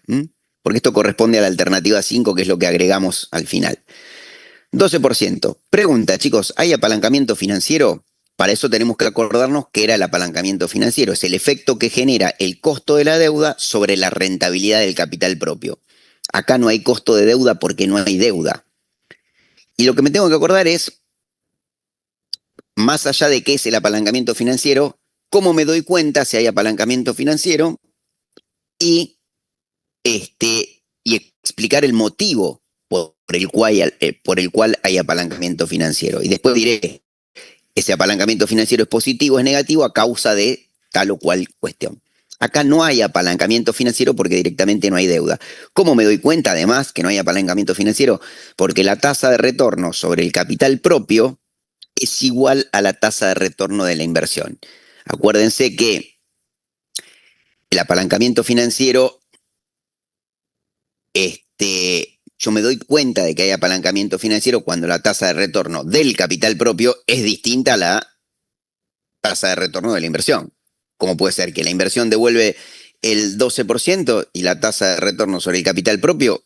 porque esto corresponde a la alternativa 5, que es lo que agregamos al final. 12%. Pregunta, chicos, ¿hay apalancamiento financiero? Para eso tenemos que acordarnos qué era el apalancamiento financiero. Es el efecto que genera el costo de la deuda sobre la rentabilidad del capital propio. Acá no hay costo de deuda porque no hay deuda. Y lo que me tengo que acordar es, más allá de qué es el apalancamiento financiero, cómo me doy cuenta si hay apalancamiento financiero y, y explicar el motivo por el cual hay apalancamiento financiero. Y después diré, ese apalancamiento financiero es positivo, es negativo a causa de tal o cual cuestión. Acá no hay apalancamiento financiero porque directamente no hay deuda. ¿Cómo me doy cuenta además que no hay apalancamiento financiero? Porque la tasa de retorno sobre el capital propio es igual a la tasa de retorno de la inversión. Acuérdense que el apalancamiento financiero, yo me doy cuenta de que hay apalancamiento financiero cuando la tasa de retorno del capital propio es distinta a la tasa de retorno de la inversión. ¿Cómo puede ser que la inversión devuelve el 12% y la tasa de retorno sobre el capital propio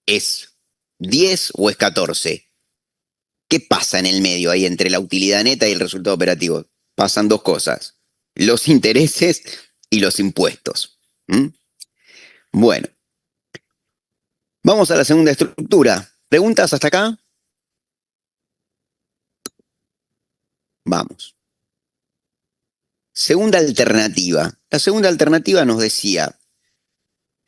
es 10 o es 14? ¿Qué pasa en el medio ahí entre la utilidad neta y el resultado operativo? Pasan dos cosas: los intereses y los impuestos. Bueno, vamos a la segunda estructura. ¿Preguntas hasta acá? Vamos. Segunda alternativa. La segunda alternativa nos decía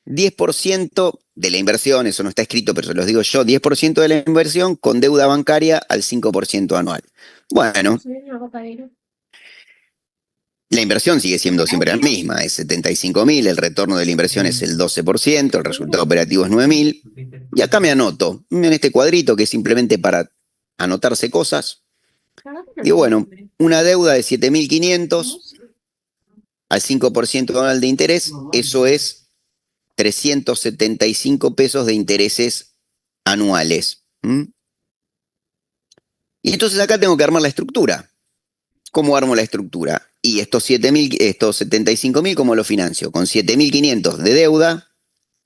10% de la inversión, eso no está escrito, pero se los digo yo, 10% de la inversión con deuda bancaria al 5% anual. Bueno, la inversión sigue siendo siempre la misma, es 75.000, el retorno de la inversión es el 12%, el resultado operativo es 9.000. Y acá me anoto, en este cuadrito que es simplemente para anotarse cosas. Digo, bueno, una deuda de 7.500 al 5% anual de interés, eso es 375 pesos de intereses anuales. Y entonces acá tengo que armar la estructura. ¿Cómo armo la estructura? Y estos 75.000, ¿cómo lo financio? Con 7.500 de deuda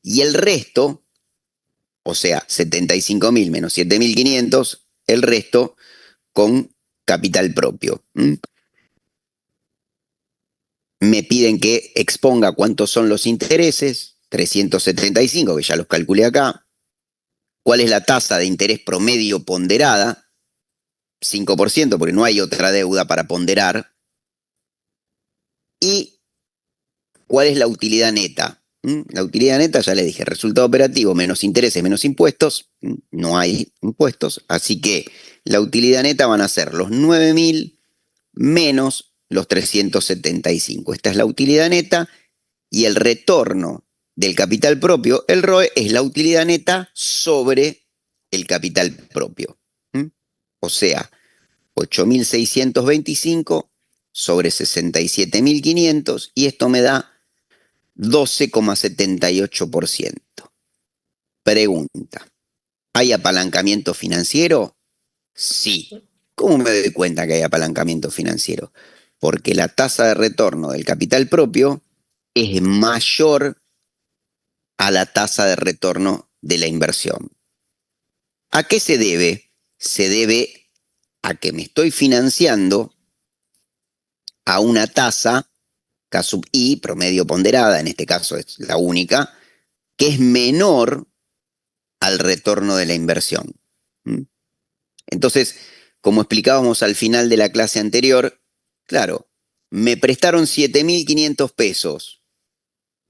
y el resto, o sea, 75.000 menos 7.500, el resto con capital propio. Me piden que exponga cuántos son los intereses, 375, que ya los calculé acá. ¿Cuál es la tasa de interés promedio ponderada? 5%, porque no hay otra deuda para ponderar. ¿Y cuál es la utilidad neta? La utilidad neta, ya le dije, resultado operativo menos intereses menos impuestos. No hay impuestos, así que la utilidad neta van a ser los 9.000 menos los 375. Esta es la utilidad neta y el retorno del capital propio, el ROE es la utilidad neta sobre el capital propio. O sea, 8.625 sobre 67.500 y esto me da 12,78%. Pregunta, ¿hay apalancamiento financiero? Sí. ¿Cómo me doy cuenta que hay apalancamiento financiero? Porque la tasa de retorno del capital propio es mayor a la tasa de retorno de la inversión. ¿A qué se debe? Se debe a que me estoy financiando a una tasa K sub I, promedio ponderada, en este caso es la única, que es menor al retorno de la inversión. Entonces, como explicábamos al final de la clase anterior, claro, me prestaron 7.500 pesos,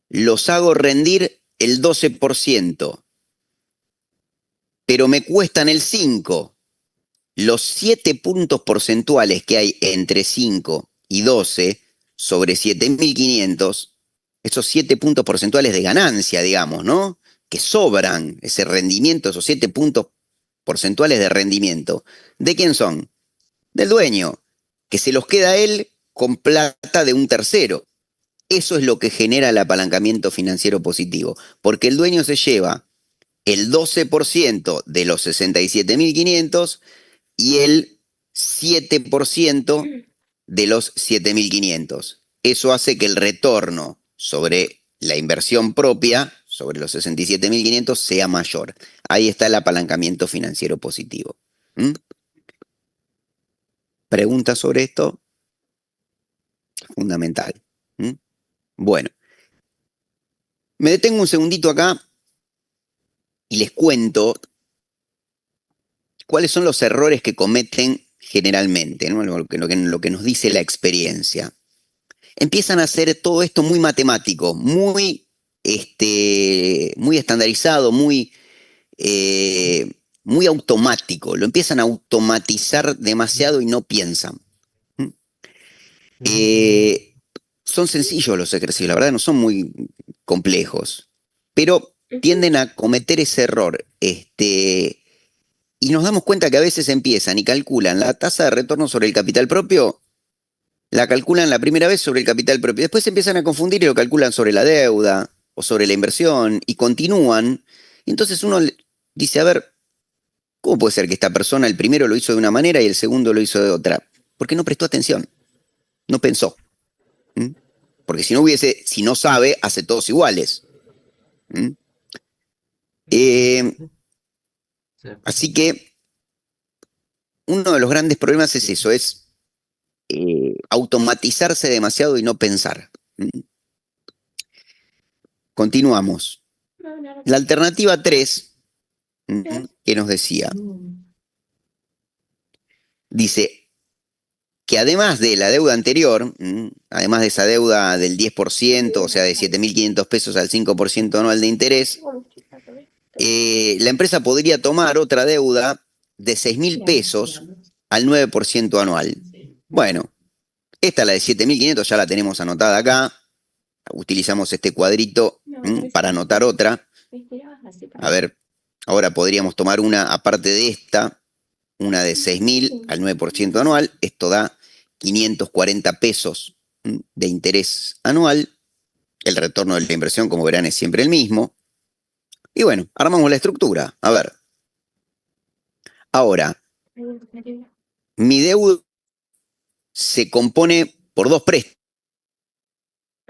los hago rendir el 12%, pero me cuestan el 5%. Los 7 puntos porcentuales que hay entre 5 y 12 sobre 7.500, esos 7 puntos porcentuales de ganancia, digamos, ¿no? Que sobran ese rendimiento, esos 7 puntos porcentuales de rendimiento. ¿De quién son? Del dueño, que se los queda a él con plata de un tercero. Eso es lo que genera el apalancamiento financiero positivo, porque el dueño se lleva el 12% de los 67.500 y el 7% de los 7.500. Eso hace que el retorno sobre la inversión propia, sobre los 67.500, sea mayor. Ahí está el apalancamiento financiero positivo. ¿Preguntas sobre esto? Fundamental. Bueno, me detengo un segundito acá y les cuento cuáles son los errores que cometen generalmente, ¿no? Lo que nos dice la experiencia. Empiezan a hacer todo esto muy matemático, muy estandarizado, muy automático. Lo empiezan a automatizar demasiado y no piensan. Son sencillos los ejercicios, la verdad no son muy complejos, pero tienden a cometer ese error. Y nos damos cuenta que a veces empiezan y calculan la tasa de retorno sobre el capital propio, la calculan la primera vez sobre el capital propio, después se empiezan a confundir y lo calculan sobre la deuda o sobre la inversión y continúan. Y entonces uno dice, a ver, ¿cómo puede ser que esta persona el primero lo hizo de una manera y el segundo lo hizo de otra? Porque no prestó atención, no pensó. Porque si no sabe, hace todos iguales. Así que uno de los grandes problemas es eso, es automatizarse demasiado y no pensar. Continuamos. La alternativa 3, que nos decía, dice que además de la deuda anterior, además de esa deuda del 10%, o sea, de 7.500 pesos al 5% anual de interés, la empresa podría tomar otra deuda de 6.000 pesos al 9% anual. Bueno, esta, la de 7.500, ya la tenemos anotada acá. Utilizamos este cuadrito para anotar otra. A ver, ahora podríamos tomar una aparte de esta, una de 6.000 al 9% anual. Esto da 540 pesos de interés anual. El retorno de la inversión, como verán, es siempre el mismo. Y bueno, armamos la estructura. A ver. Ahora, mi deuda se compone por dos préstamos,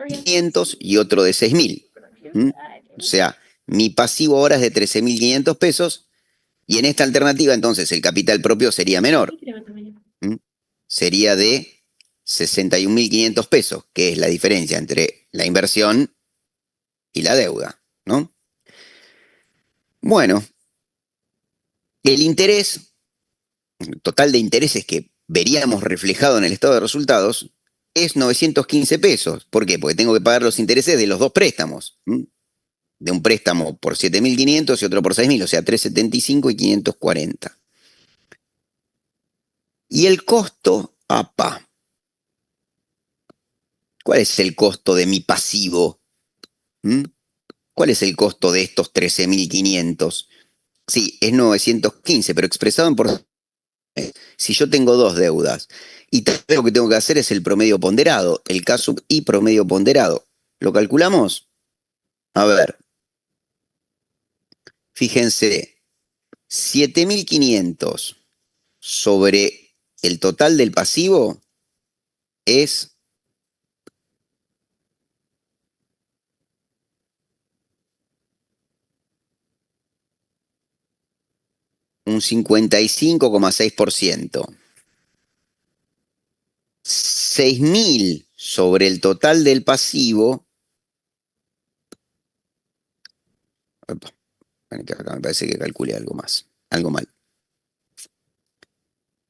500 y otro de 6.000. O sea, mi pasivo ahora es de 13.500 pesos y en esta alternativa entonces el capital propio sería menor. Sería de 61.500 pesos, que es la diferencia entre la inversión y la deuda, ¿no? Bueno, el interés, el total de intereses que veríamos reflejado en el estado de resultados, es 915 pesos. ¿Por qué? Porque tengo que pagar los intereses de los dos préstamos. De un préstamo por 7.500 y otro por 6.000, o sea, 375 y 540. Y el costo, apa. ¿Cuál es el costo de mi pasivo? ¿Cuál es el costo de estos 13.500? Sí, es 915, pero expresado en porcentaje. Si yo tengo dos deudas y lo que tengo que hacer es el promedio ponderado, el K sub I promedio ponderado. ¿Lo calculamos? A ver, fíjense, 7.500 sobre el total del pasivo es un 55,6%. 6.000 sobre el total del pasivo. Opa, acá me parece que calculé algo más, algo mal.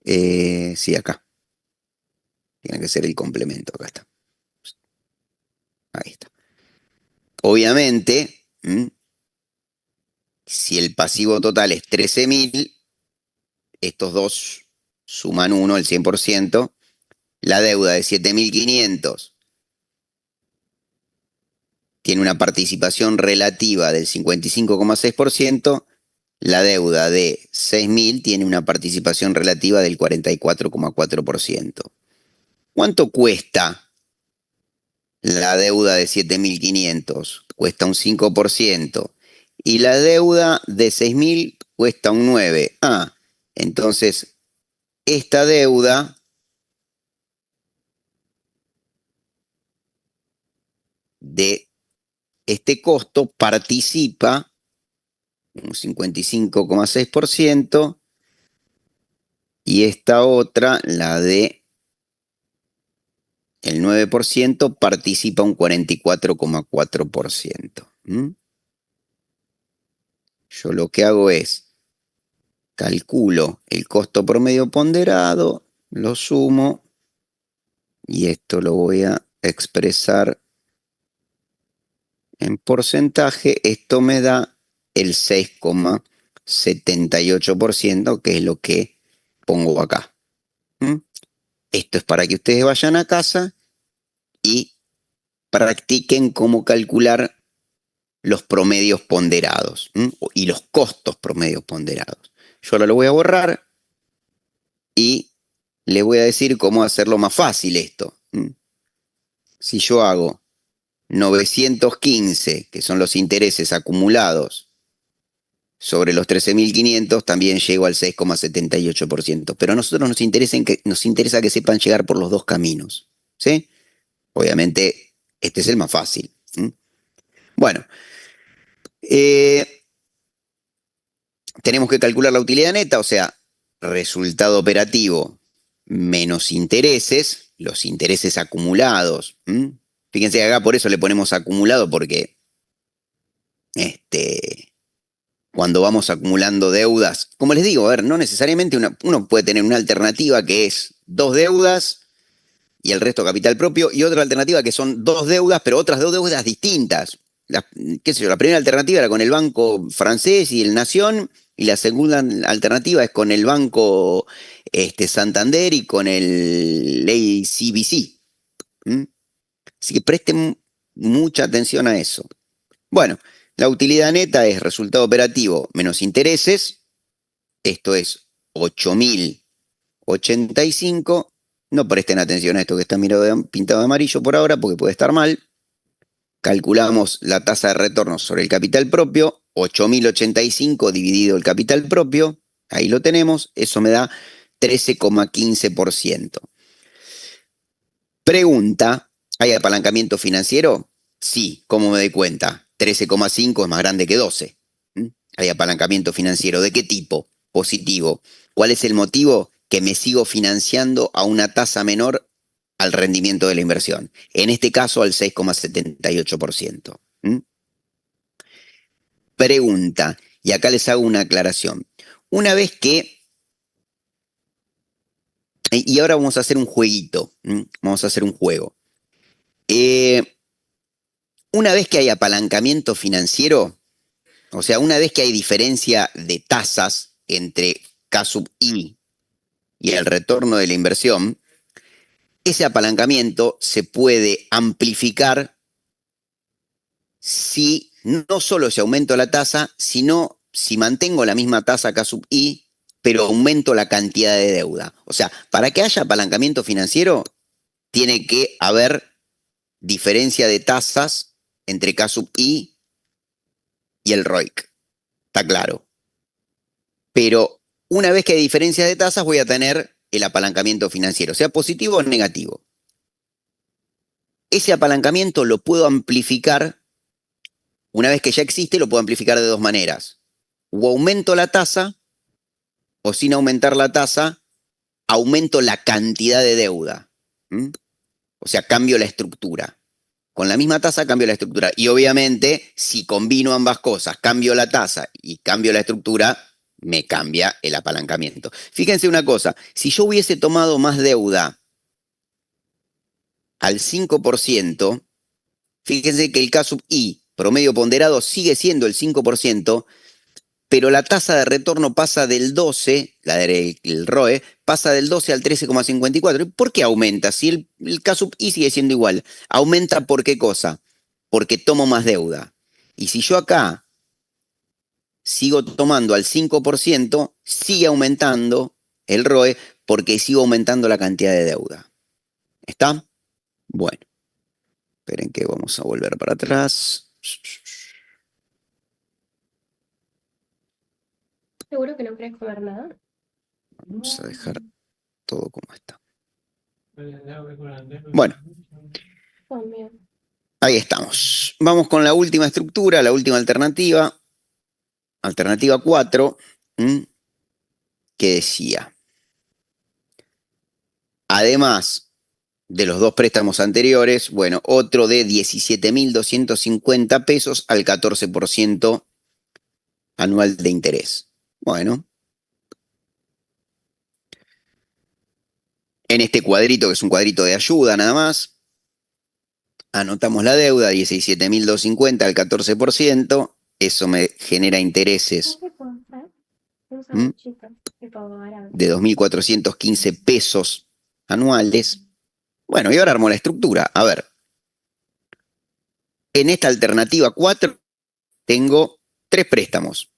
Sí, acá. Tiene que ser el complemento, acá está. Ahí está. Obviamente, si el pasivo total es 13.000, estos dos suman 1, el 100%. La deuda de 7.500 tiene una participación relativa del 55,6%. La deuda de 6.000 tiene una participación relativa del 44,4%. ¿Cuánto cuesta la deuda de 7.500? Cuesta un 5%. Y la deuda de 6.000 cuesta un 9%. Entonces, esta deuda de este costo participa un 55,6% y esta otra, la de el 9%, participa un 44,4%. Yo lo que hago es calculo el costo promedio ponderado, lo sumo y esto lo voy a expresar en porcentaje. Esto me da el 6,78%, que es lo que pongo acá. Esto es para que ustedes vayan a casa y practiquen cómo calcular los promedios ponderados y los costos promedios ponderados. Yo ahora lo voy a borrar y les voy a decir cómo hacerlo más fácil esto. Si yo hago 915, que son los intereses acumulados, sobre los 13.500, también llego al 6,78%. Pero a nosotros nos interesa que sepan llegar por los dos caminos. ¿Sí? Obviamente, este es el más fácil. Bueno, tenemos que calcular la utilidad neta, o sea, resultado operativo menos intereses, los intereses acumulados. Fíjense que acá por eso le ponemos acumulado, porque cuando vamos acumulando deudas, como les digo, a ver, no necesariamente uno puede tener una alternativa que es dos deudas y el resto capital propio, y otra alternativa que son dos deudas, pero otras dos deudas distintas. Qué sé yo, la primera alternativa era con el banco francés y el Nación, y la segunda alternativa es con el banco Santander y con el ACBC. Así que presten mucha atención a eso. Bueno, la utilidad neta es resultado operativo menos intereses. Esto es 8.085. No presten atención a esto que está pintado de amarillo por ahora, porque puede estar mal. Calculamos la tasa de retorno sobre el capital propio, 8.085 dividido el capital propio, ahí lo tenemos, eso me da 13,15%. Pregunta, ¿hay apalancamiento financiero? Sí, ¿cómo me doy cuenta? 13,5 es más grande que 12. ¿Hay apalancamiento financiero? ¿De qué tipo? Positivo. ¿Cuál es el motivo? Que me sigo financiando a una tasa menor al rendimiento de la inversión. En este caso al 6,78%. Pregunta, y acá les hago una aclaración. Una vez que, y ahora vamos a hacer un jueguito, vamos a hacer un juego. Una vez que hay apalancamiento financiero, o sea, una vez que hay diferencia de tasas entre K sub I y el retorno de la inversión, ese apalancamiento se puede amplificar si no solo si aumento la tasa, sino si mantengo la misma tasa K sub I, pero aumento la cantidad de deuda. O sea, para que haya apalancamiento financiero, tiene que haber diferencia de tasas entre K sub I y el ROIC. Está claro. Pero una vez que hay diferencia de tasas, voy a tener el apalancamiento financiero, sea positivo o negativo. Ese apalancamiento lo puedo amplificar, una vez que ya existe, lo puedo amplificar de dos maneras. O aumento la tasa, o sin aumentar la tasa, aumento la cantidad de deuda. ¿Mm? O sea, cambio la estructura. Con la misma tasa cambio la estructura. Y obviamente, si combino ambas cosas, cambio la tasa y cambio la estructura, me cambia el apalancamiento. Fíjense una cosa, si yo hubiese tomado más deuda al 5%, fíjense que el K sub I promedio ponderado sigue siendo el 5%, pero la tasa de retorno pasa del 12, el ROE, pasa del 12 al 13,54. ¿Por qué aumenta? Si el K sub I sigue siendo igual. ¿Aumenta por qué cosa? Porque tomo más deuda. Y si yo acá sigo tomando al 5%, sigue aumentando el ROE porque sigo aumentando la cantidad de deuda. ¿Está? Bueno, esperen que vamos a volver para atrás. ¿Seguro que no querés comer nada? Vamos a dejar todo como está. Bueno, También. ahí estamos. Vamos con la última estructura, la última alternativa. Alternativa 4, que decía, además de los dos préstamos anteriores, bueno, otro de 17.250 pesos al 14% anual de interés. Bueno, en este cuadrito, que es un cuadrito de ayuda nada más, anotamos la deuda, 17.250 al 14%, eso me genera intereses ¿Qué puedo hacer? Un ¿Mm? sanguchito de pavo árabe. de 2.415 pesos anuales. Bueno, y ahora armo la estructura. A ver, en esta alternativa 4 tengo tres préstamos.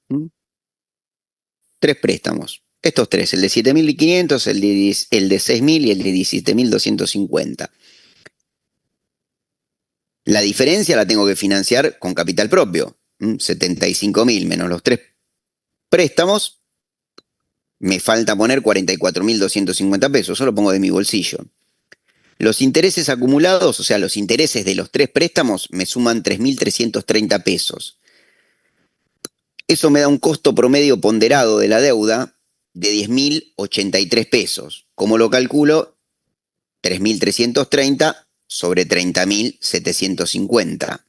Tres préstamos. Estos tres, el de 7.500, el de 6.000 y el de 17.250. La diferencia la tengo que financiar con capital propio. 75.000 menos los tres préstamos, me falta poner 44.250 pesos, solo pongo de mi bolsillo. Los intereses acumulados, o sea, los intereses de los tres préstamos, me suman 3.330 pesos. Eso me da un costo promedio ponderado de la deuda de 10.083 pesos. ¿Cómo lo calculo? 3.330 sobre 30.750.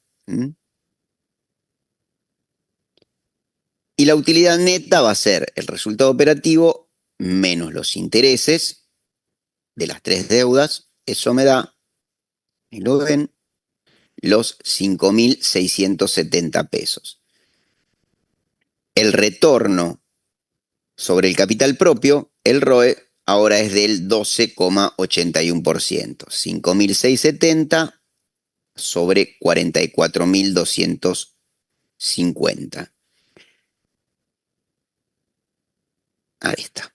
Y la utilidad neta va a ser el resultado operativo menos los intereses de las tres deudas. Eso me da, y lo ven, los 5.670 pesos. El retorno sobre el capital propio, el ROE, ahora es del 12,81%. 5.670 sobre 44.250. Ahí está.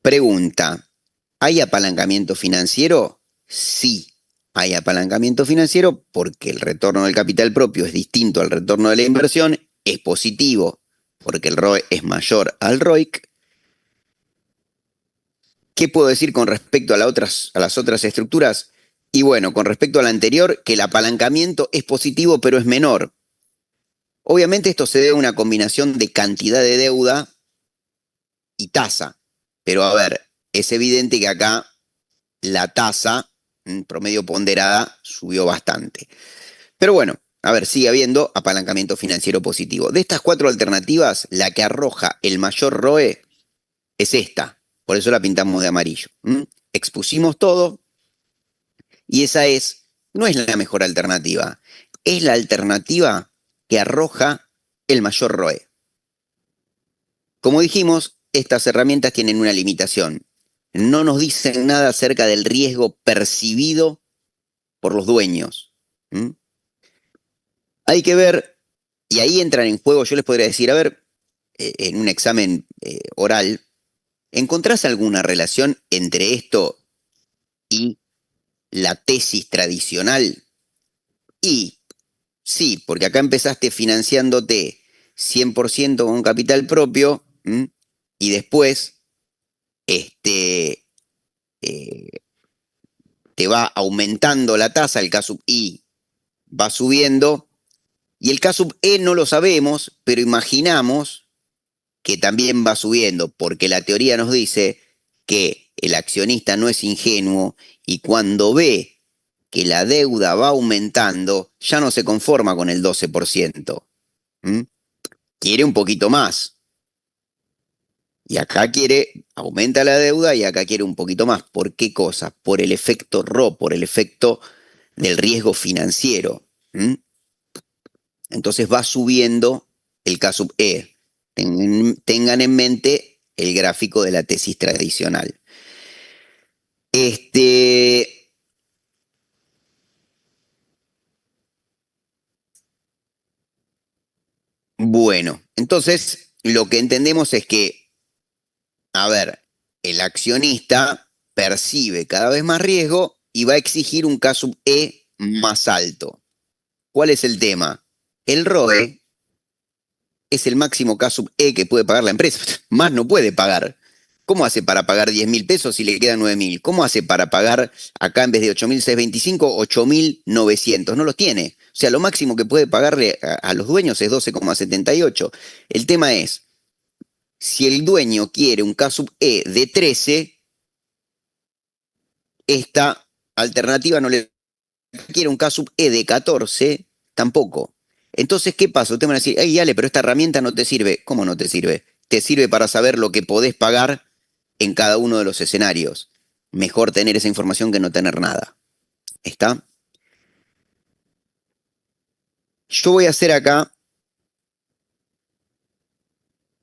Pregunta, ¿hay apalancamiento financiero? Sí, hay apalancamiento financiero porque el retorno del capital propio es distinto al retorno de la inversión, es positivo porque el ROE es mayor al ROIC. ¿Qué puedo decir con respecto a las otras estructuras? Y bueno, con respecto a la anterior, que el apalancamiento es positivo pero es menor. Obviamente esto se debe a una combinación de cantidad de deuda y tasa. Pero a ver, es evidente que acá la tasa promedio ponderada subió bastante. Pero bueno, a ver, sigue habiendo apalancamiento financiero positivo. De estas cuatro alternativas, la que arroja el mayor ROE es esta. Por eso la pintamos de amarillo. Expusimos todo y esa no es la mejor alternativa. Es la alternativa que arroja el mayor ROE. Como dijimos, estas herramientas tienen una limitación. No nos dicen nada acerca del riesgo percibido por los dueños. Hay que ver, y ahí entran en juego, yo les podría decir, a ver, en un examen oral, ¿encontrás alguna relación entre esto y la tesis tradicional? Y sí, porque acá empezaste financiándote 100% con capital propio, ¿m? Y después este, eh, te va aumentando la tasa, el K sub I va subiendo, y el K sub E no lo sabemos, pero imaginamos que también va subiendo, porque la teoría nos dice que el accionista no es ingenuo y cuando ve que la deuda va aumentando, ya no se conforma con el 12%. ¿Mm? Quiere un poquito más. Y acá quiere, aumenta la deuda y acá quiere un poquito más. ¿Por qué cosa? Por el efecto RO, por el efecto del riesgo financiero. ¿Mm? Entonces va subiendo el K sub E. Tengan en mente el gráfico de la tesis tradicional. Este, bueno, entonces lo que entendemos es que, a ver, el accionista percibe cada vez más riesgo y va a exigir un K sub E más alto. ¿Cuál es el tema? El ROE es el máximo K sub E que puede pagar la empresa. Más no puede pagar. ¿Cómo hace para pagar 10.000 pesos si le quedan 9.000? ¿Cómo hace para pagar acá en vez de 8.625, 8.900? No los tiene. O sea, lo máximo que puede pagarle a los dueños es 12,78. El tema es, si el dueño quiere un K sub E de 13, esta alternativa no le quiere un K sub E de 14, tampoco. Entonces, ¿qué pasa? Ustedes van a decir, hey, Ale, pero esta herramienta no te sirve. ¿Cómo no te sirve? Te sirve para saber lo que podés pagar en cada uno de los escenarios. Mejor tener esa información que no tener nada. ¿Está? Yo voy a hacer acá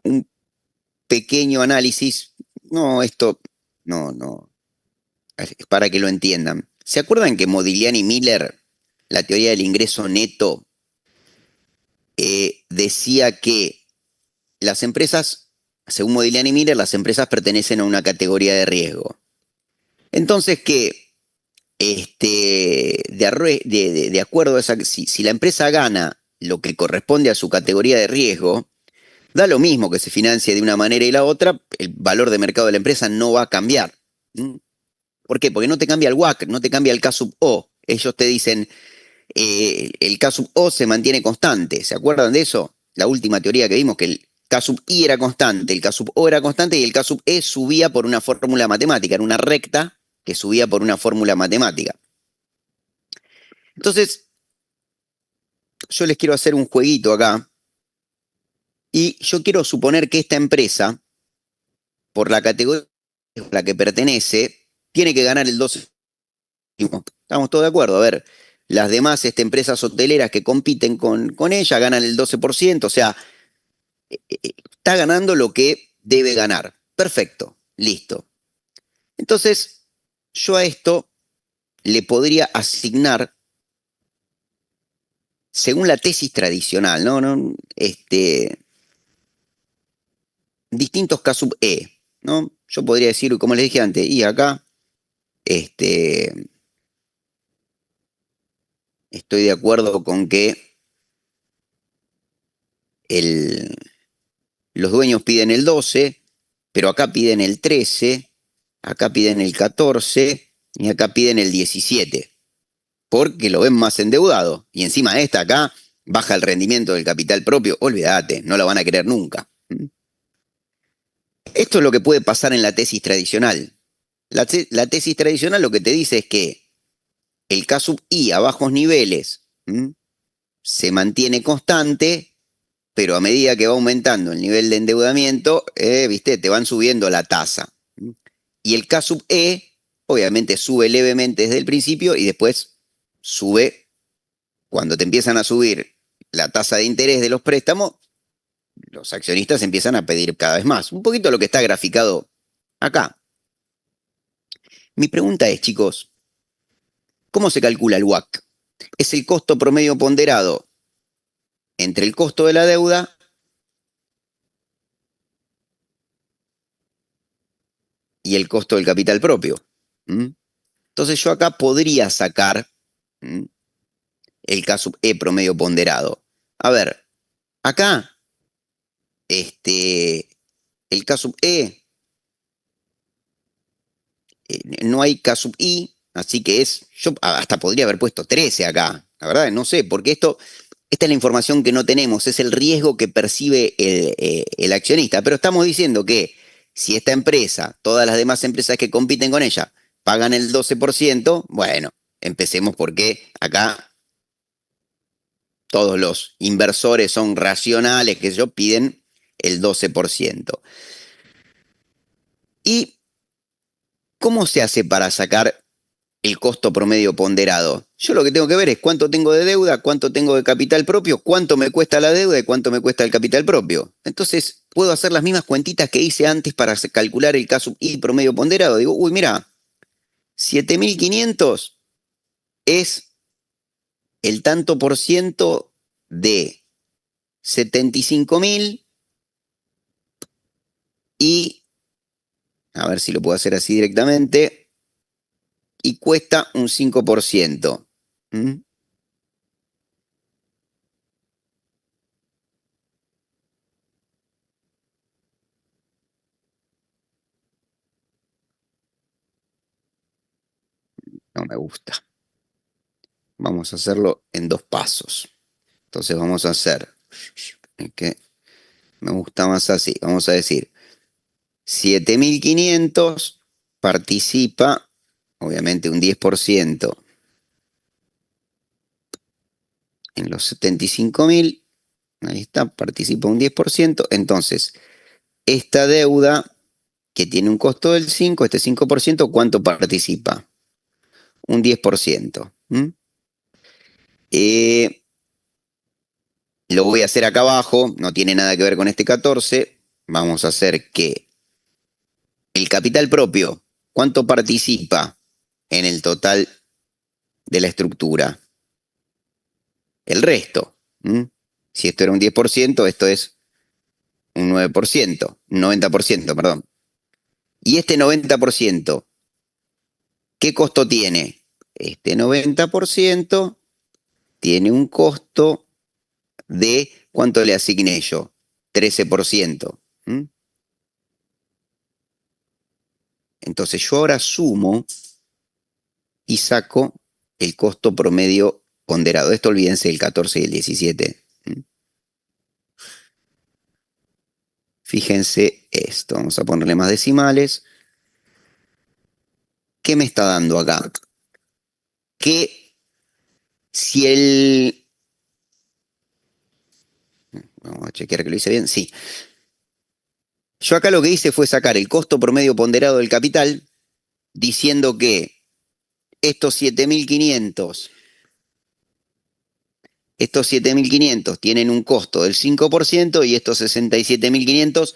un pequeño análisis. No, esto, no, es para que lo entiendan. ¿Se acuerdan que Modigliani y Miller, la teoría del ingreso neto, decía que las empresas, según Modigliani y Miller, las empresas pertenecen a una categoría de riesgo? Entonces, que de acuerdo a esa, si la empresa gana lo que corresponde a su categoría de riesgo, da lo mismo que se financie de una manera y la otra, el valor de mercado de la empresa no va a cambiar. ¿Mm? ¿Por qué? Porque no te cambia el WACC, no te cambia el K sub O. Ellos te dicen, el K sub O se mantiene constante. ¿Se acuerdan de eso? La última teoría que vimos, que el K sub I era constante, el K sub O era constante y el K sub E subía por una fórmula matemática, era una recta que subía por una fórmula matemática. Entonces, yo les quiero hacer un jueguito acá y yo quiero suponer que esta empresa, por la categoría a la que pertenece, tiene que ganar el 12%. ¿Estamos todos de acuerdo? A ver, las demás empresas hoteleras que compiten con ella ganan el 12%, o sea, está ganando lo que debe ganar. Perfecto, listo. Entonces, yo a esto le podría asignar, según la tesis tradicional, ¿no? Distintos K sub E, ¿no? Yo podría decir, como les dije antes, y acá este, estoy de acuerdo con que el, los dueños piden el 12, pero acá piden el 13, acá piden el 14 y acá piden el 17, porque lo ven más endeudado. Y encima esta acá baja el rendimiento del capital propio, olvídate, no la van a querer nunca. Esto es lo que puede pasar en la tesis tradicional. La tesis tradicional lo que te dice es que el K sub I a bajos niveles se mantiene constante, pero a medida que va aumentando el nivel de endeudamiento, viste, te van subiendo la tasa. Y el K sub E, obviamente, sube levemente desde el principio y después sube cuando te empiezan a subir la tasa de interés de los préstamos, los accionistas empiezan a pedir cada vez más. Un poquito lo que está graficado acá. Mi pregunta es, chicos, ¿cómo se calcula el WACC? Es el costo promedio ponderado entre el costo de la deuda y el costo del capital propio. ¿Mm? Entonces yo acá podría sacar el K sub E promedio ponderado. A ver, acá, el K sub E, no hay K sub I, así que yo hasta podría haber puesto 13 acá, la verdad, no sé, porque esta es la información que no tenemos, es el riesgo que percibe el accionista, pero estamos diciendo que si esta empresa, todas las demás empresas que compiten con ella, pagan el 12%, bueno, empecemos porque acá todos los inversores son racionales, que ellos piden el 12%. ¿Y cómo se hace para sacar el costo promedio ponderado? Yo lo que tengo que ver es cuánto tengo de deuda, cuánto tengo de capital propio, cuánto me cuesta la deuda y cuánto me cuesta el capital propio. Entonces, puedo hacer las mismas cuentitas que hice antes para calcular el K sub I promedio ponderado. Digo, uy, mira, 7.500 es el tanto por ciento de 75.000 y, a ver si lo puedo hacer así directamente, y cuesta un 5%. ¿Mm? No me gusta. Vamos a hacerlo en 2 pasos. Entonces vamos a hacer, que me gusta más así, vamos a decir, 7.500 participa, obviamente un 10% en los 75.000, ahí está, participa un 10%, entonces esta deuda que tiene un costo del 5, este 5%, ¿cuánto participa? Un 10%. Lo voy a hacer acá abajo, no tiene nada que ver con este 14. Vamos a hacer que el capital propio, ¿cuánto participa en el total de la estructura? El resto. Si esto era un 10%, esto es un 9%, un 90%, perdón. Y este 90%, ¿qué costo tiene? Este 90% tiene un costo de, ¿cuánto le asigné yo? 13%. Entonces yo ahora sumo y saco el costo promedio ponderado. Esto olvídense del 14 y el 17. Fíjense esto, vamos a ponerle más decimales. ¿Qué me está dando acá? Que si el... Vamos a chequear que lo hice bien. Sí. Yo acá lo que hice fue sacar el costo promedio ponderado del capital diciendo que estos 7.500 tienen un costo del 5% y estos 67.500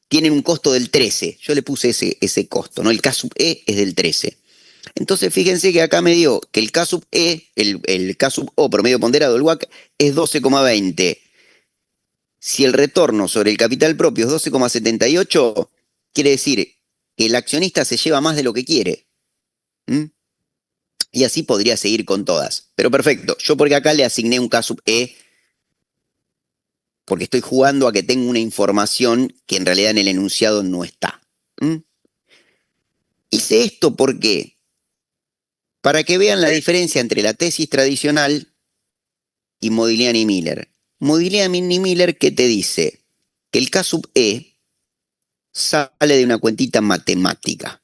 tienen un costo del 13%. Yo le puse ese costo, ¿no? El K sub E es del 13%. Entonces fíjense que acá me dio que el K sub E, el K sub O promedio ponderado, el WACC, es 12,20. Si el retorno sobre el capital propio es 12,78, quiere decir que el accionista se lleva más de lo que quiere. Y así podría seguir con todas. Pero perfecto, yo porque acá le asigné un K sub E porque estoy jugando a que tengo una información que en realidad en el enunciado no está. Hice esto porque, para que vean la diferencia entre la tesis tradicional y Modigliani Miller. Modigliani Miller, ¿qué te dice? Que el K sub E sale de una cuentita matemática.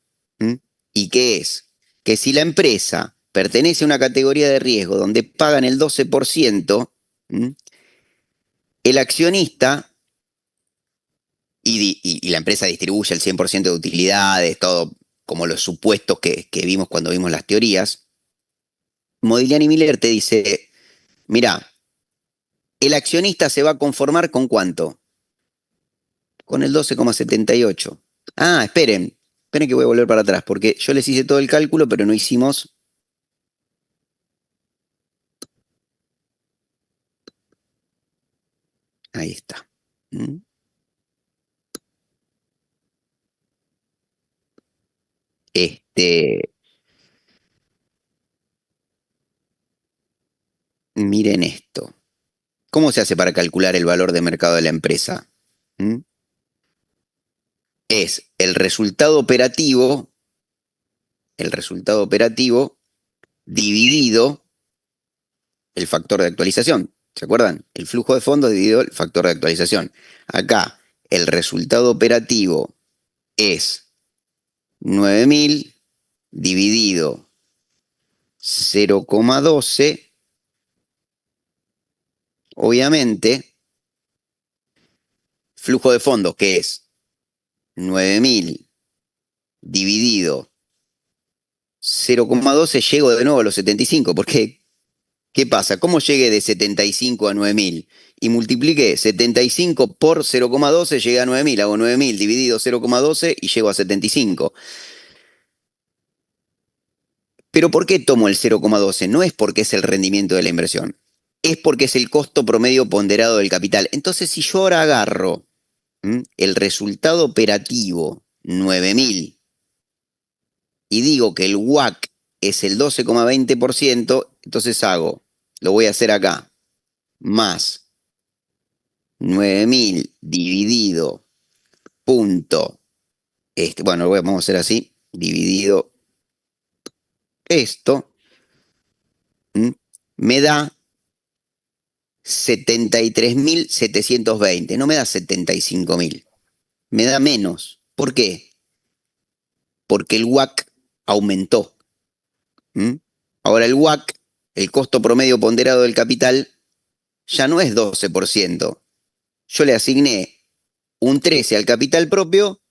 ¿Y qué es? Que si la empresa pertenece a una categoría de riesgo donde pagan el 12%, el accionista y la empresa distribuye el 100% de utilidades, todo como los supuestos que vimos cuando vimos las teorías, Modigliani Miller te dice, mira, el accionista se va a conformar con ¿cuánto? Con el 12,78. Ah, esperen que voy a volver para atrás, porque yo les hice todo el cálculo, pero no hicimos... Ahí está. ¿Mm? Miren esto. ¿Cómo se hace para calcular el valor de mercado de la empresa? ¿Mm? Es el resultado operativo dividido el factor de actualización. ¿Se acuerdan? El flujo de fondos dividido el factor de actualización. Acá, el resultado operativo es 9.000 dividido 0,12. Obviamente, flujo de fondos, que es 9.000 dividido 0,12, llego de nuevo a los 75. Porque, ¿qué pasa? ¿Cómo llegué de 75 a 9.000? Y multipliqué 75 por 0,12, llegué a 9.000. Hago 9.000 dividido 0,12 y llego a 75. Pero ¿por qué tomo el 0,12? No es porque es el rendimiento de la inversión, es porque es el costo promedio ponderado del capital. Entonces, si yo ahora agarro el resultado operativo 9.000 y digo que el WACC es el 12,20%, entonces lo voy a hacer acá, más 9.000 dividido punto, bueno, vamos a hacer así, dividido esto, me da 73.720. No me da 75.000, me da menos. ¿Por qué? Porque el WACC aumentó. ¿Mm? Ahora el WACC, el costo promedio ponderado del capital, ya no es 12%. Yo le asigné un 13 al capital propio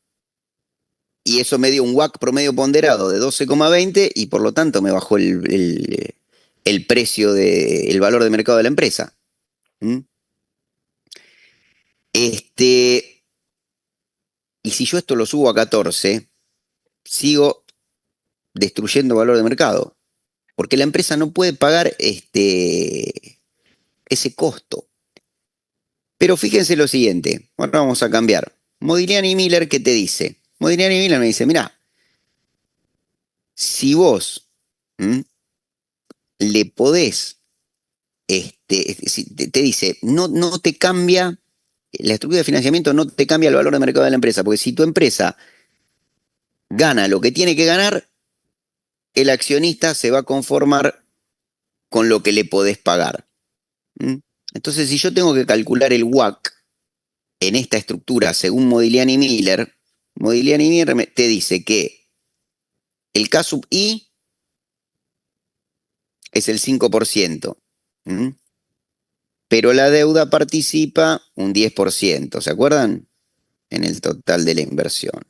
y eso me dio un WACC promedio ponderado de 12,20 y por lo tanto me bajó el precio el valor de mercado de la empresa. ¿Mm? Y si yo esto lo subo a 14, sigo destruyendo valor de mercado, porque la empresa no puede pagar ese costo. Pero fíjense lo siguiente, ahora vamos a cambiar. Modigliani Miller, ¿qué te dice? Modigliani Miller me dice, mira, si vos le podés, te dice, no te cambia, la estructura de financiamiento no te cambia el valor de mercado de la empresa, porque si tu empresa gana lo que tiene que ganar, el accionista se va a conformar con lo que le podés pagar. Entonces, si yo tengo que calcular el WACC en esta estructura según Modigliani Miller, Modigliani Miller te dice que el K sub I es el 5%, pero la deuda participa un 10%, ¿se acuerdan? En el total de la inversión.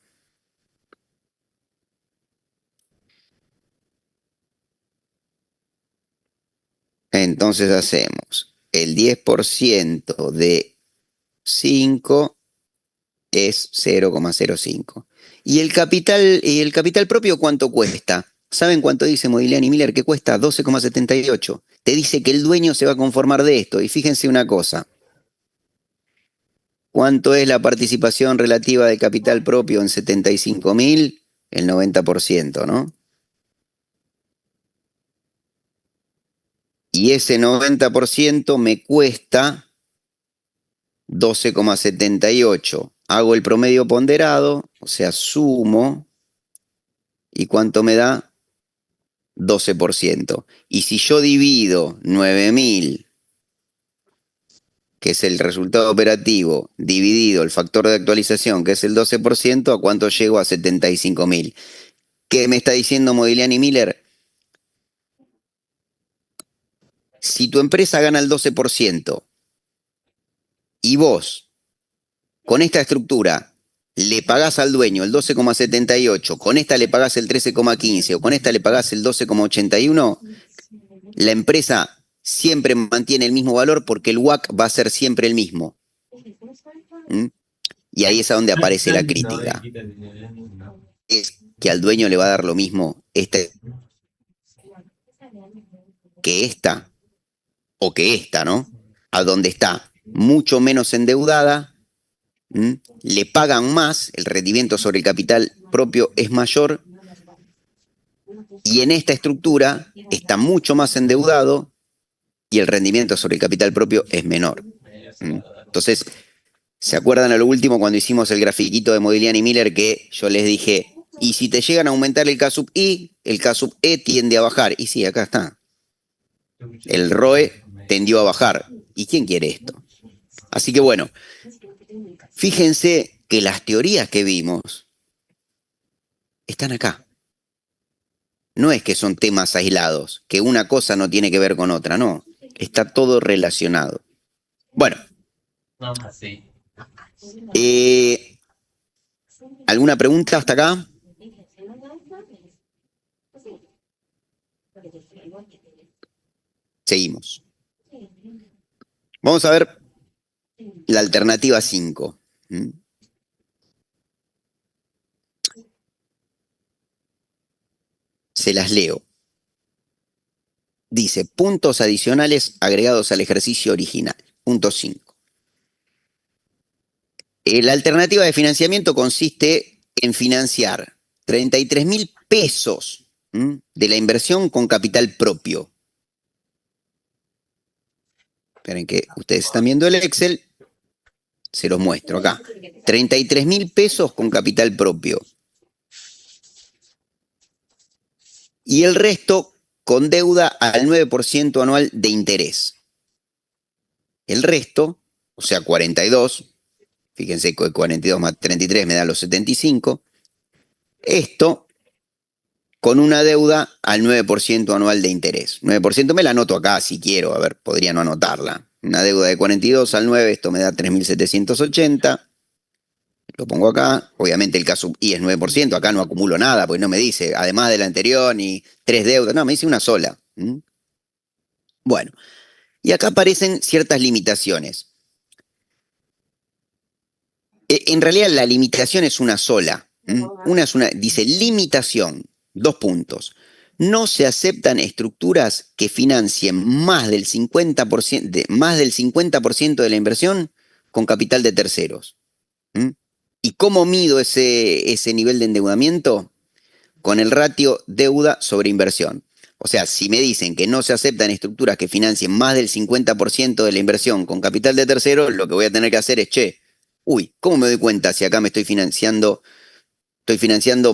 Entonces hacemos el 10% de 5 es 0,05. ¿Y el capital propio cuánto cuesta? ¿Saben cuánto dice Modigliani Miller? Que cuesta 12,78. Te dice que el dueño se va a conformar de esto. Y fíjense una cosa. ¿Cuánto es la participación relativa de capital propio en 75.000? El 90%, ¿no? Y ese 90% me cuesta 12,78. Hago el promedio ponderado, o sea, sumo. ¿Y cuánto me da? 12%. Y si yo divido 9.000, que es el resultado operativo, dividido el factor de actualización, que es el 12%, ¿a cuánto llego? A 75.000. ¿Qué me está diciendo Modigliani Miller? Si tu empresa gana el 12% y vos, con esta estructura, le pagás al dueño el 12,78, con esta le pagás el 13,15 o con esta le pagás el 12,81, la empresa siempre mantiene el mismo valor porque el WACC va a ser siempre el mismo. Y ahí es a donde aparece la crítica. Es que al dueño le va a dar lo mismo que esta, o que esta, ¿no? A dónde está. mucho menos endeudada, le pagan más, el rendimiento sobre el capital propio es mayor, y en esta estructura está mucho más endeudado y el rendimiento sobre el capital propio es menor. Entonces, ¿se acuerdan a lo último cuando hicimos el grafiquito de Modigliani y Miller que yo les dije, y si te llegan a aumentar el K sub I, el K sub E tiende a bajar? Y sí, acá está. El ROE tendió a bajar. ¿Y quién quiere esto? Así que bueno, fíjense que las teorías que vimos están acá. No es que son temas aislados, que una cosa no tiene que ver con otra, no. Está todo relacionado. Bueno, ¿alguna pregunta hasta acá? Seguimos. Vamos a ver la alternativa 5. Se las leo. Dice, puntos adicionales agregados al ejercicio original. Punto 5. La alternativa de financiamiento consiste en financiar 33.000 pesos de la inversión con capital propio. Esperen que ustedes están viendo el Excel, se los muestro acá. 33.000 pesos con capital propio. Y el resto con deuda al 9% anual de interés. El resto, o sea 42, fíjense que 42 más 33 me da los 75, esto con una deuda al 9% anual de interés. 9% me la anoto acá si quiero, a ver, podría no anotarla. Una deuda de 42 al 9, esto me da 3.780. Lo pongo acá, obviamente el caso I es 9%, acá no acumulo nada, porque no me dice, además de la anterior, ni 3 deudas, no, me dice una sola. Bueno, y acá aparecen ciertas limitaciones. En realidad la limitación es una sola. Dice limitación, 2 puntos. No se aceptan estructuras que financien más del 50% de la inversión con capital de terceros. ¿Y cómo mido ese nivel de endeudamiento? Con el ratio deuda sobre inversión. O sea, si me dicen que no se aceptan estructuras que financien más del 50% de la inversión con capital de terceros, lo que voy a tener que hacer es, ¿cómo me doy cuenta si acá me estoy financiando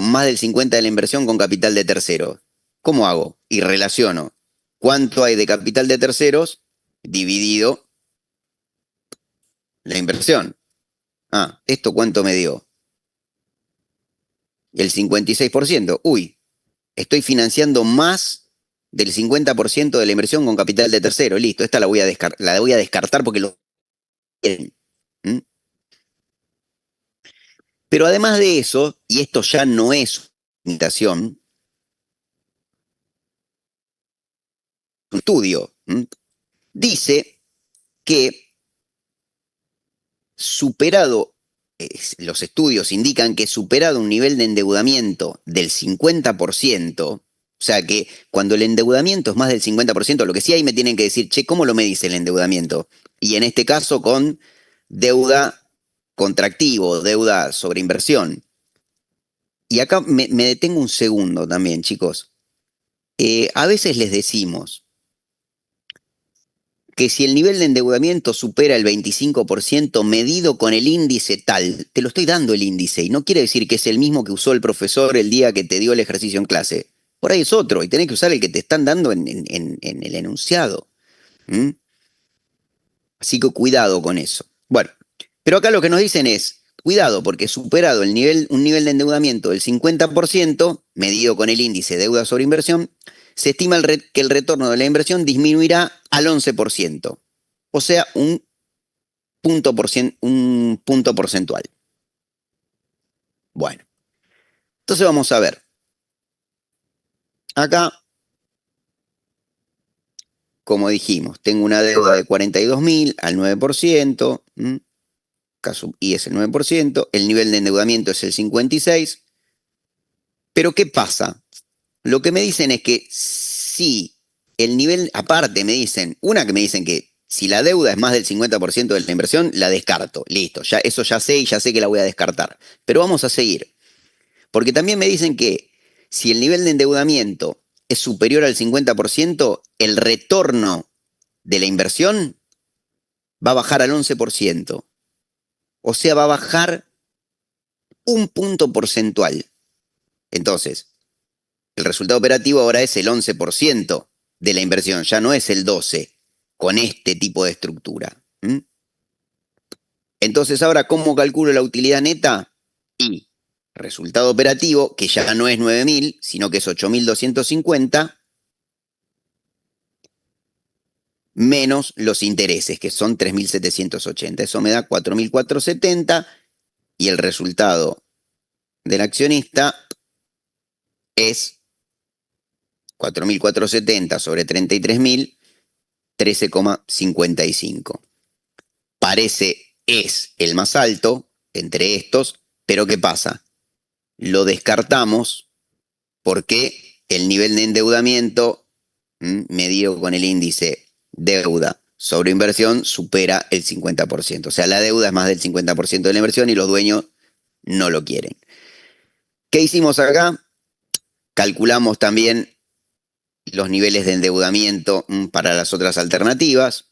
más del 50% de la inversión con capital de terceros? ¿Cómo hago? Y relaciono cuánto hay de capital de terceros dividido la inversión. ¿Esto cuánto me dio? El 56%. Estoy financiando más del 50% de la inversión con capital de tercero. Listo, esta la voy a descartar porque lo quieren. Pero además de eso, y esto ya no es limitación, un estudio dice que los estudios indican que superado un nivel de endeudamiento del 50%, o sea que cuando el endeudamiento es más del 50%, lo que sí ahí me tienen que decir, ¿cómo lo medís el endeudamiento? Y en este caso con deuda contractivo, deuda sobre inversión. Y acá me detengo un segundo también, chicos. A veces les decimos que si el nivel de endeudamiento supera el 25% medido con el índice tal, te lo estoy dando el índice, y no quiere decir que es el mismo que usó el profesor el día que te dio el ejercicio en clase. Por ahí es otro, y tenés que usar el que te están dando en el enunciado. Así que cuidado con eso. Bueno, pero acá lo que nos dicen es, cuidado, porque superado un nivel de endeudamiento del 50%, medido con el índice deuda sobre inversión, se estima que el retorno de la inversión disminuirá al 11%, o sea, un punto porcentual. Bueno, entonces vamos a ver. Acá, como dijimos, tengo una deuda de 42.000 al 9%, caso I es el 9%, el nivel de endeudamiento es el 56%, pero ¿qué pasa? Lo que me dicen es que si el nivel, aparte me dicen, que Si la deuda es más del 50% de la inversión, la descarto. Listo, ya, eso ya sé y ya sé que la voy a descartar. Pero vamos a seguir. Porque también me dicen que si el nivel de endeudamiento es superior al 50%, el retorno de la inversión va a bajar al 11%. O sea, va a bajar un punto porcentual. Entonces, el resultado operativo ahora es el 11% de la inversión, ya no es el 12% con este tipo de estructura. ¿Mm? Entonces, ahora, ¿cómo calculo la utilidad neta? Y resultado operativo, que ya no es 9.000, sino que es 8.250, menos los intereses, que son 3.780. Eso me da 4.470 y el resultado del accionista es 4.470 sobre 33.000, 13,55. Es el más alto entre estos, pero ¿qué pasa? Lo descartamos porque el nivel de endeudamiento medido con el índice deuda sobre inversión supera el 50%. O sea, la deuda es más del 50% de la inversión y los dueños no lo quieren. ¿Qué hicimos acá? Calculamos también los niveles de endeudamiento para las otras alternativas.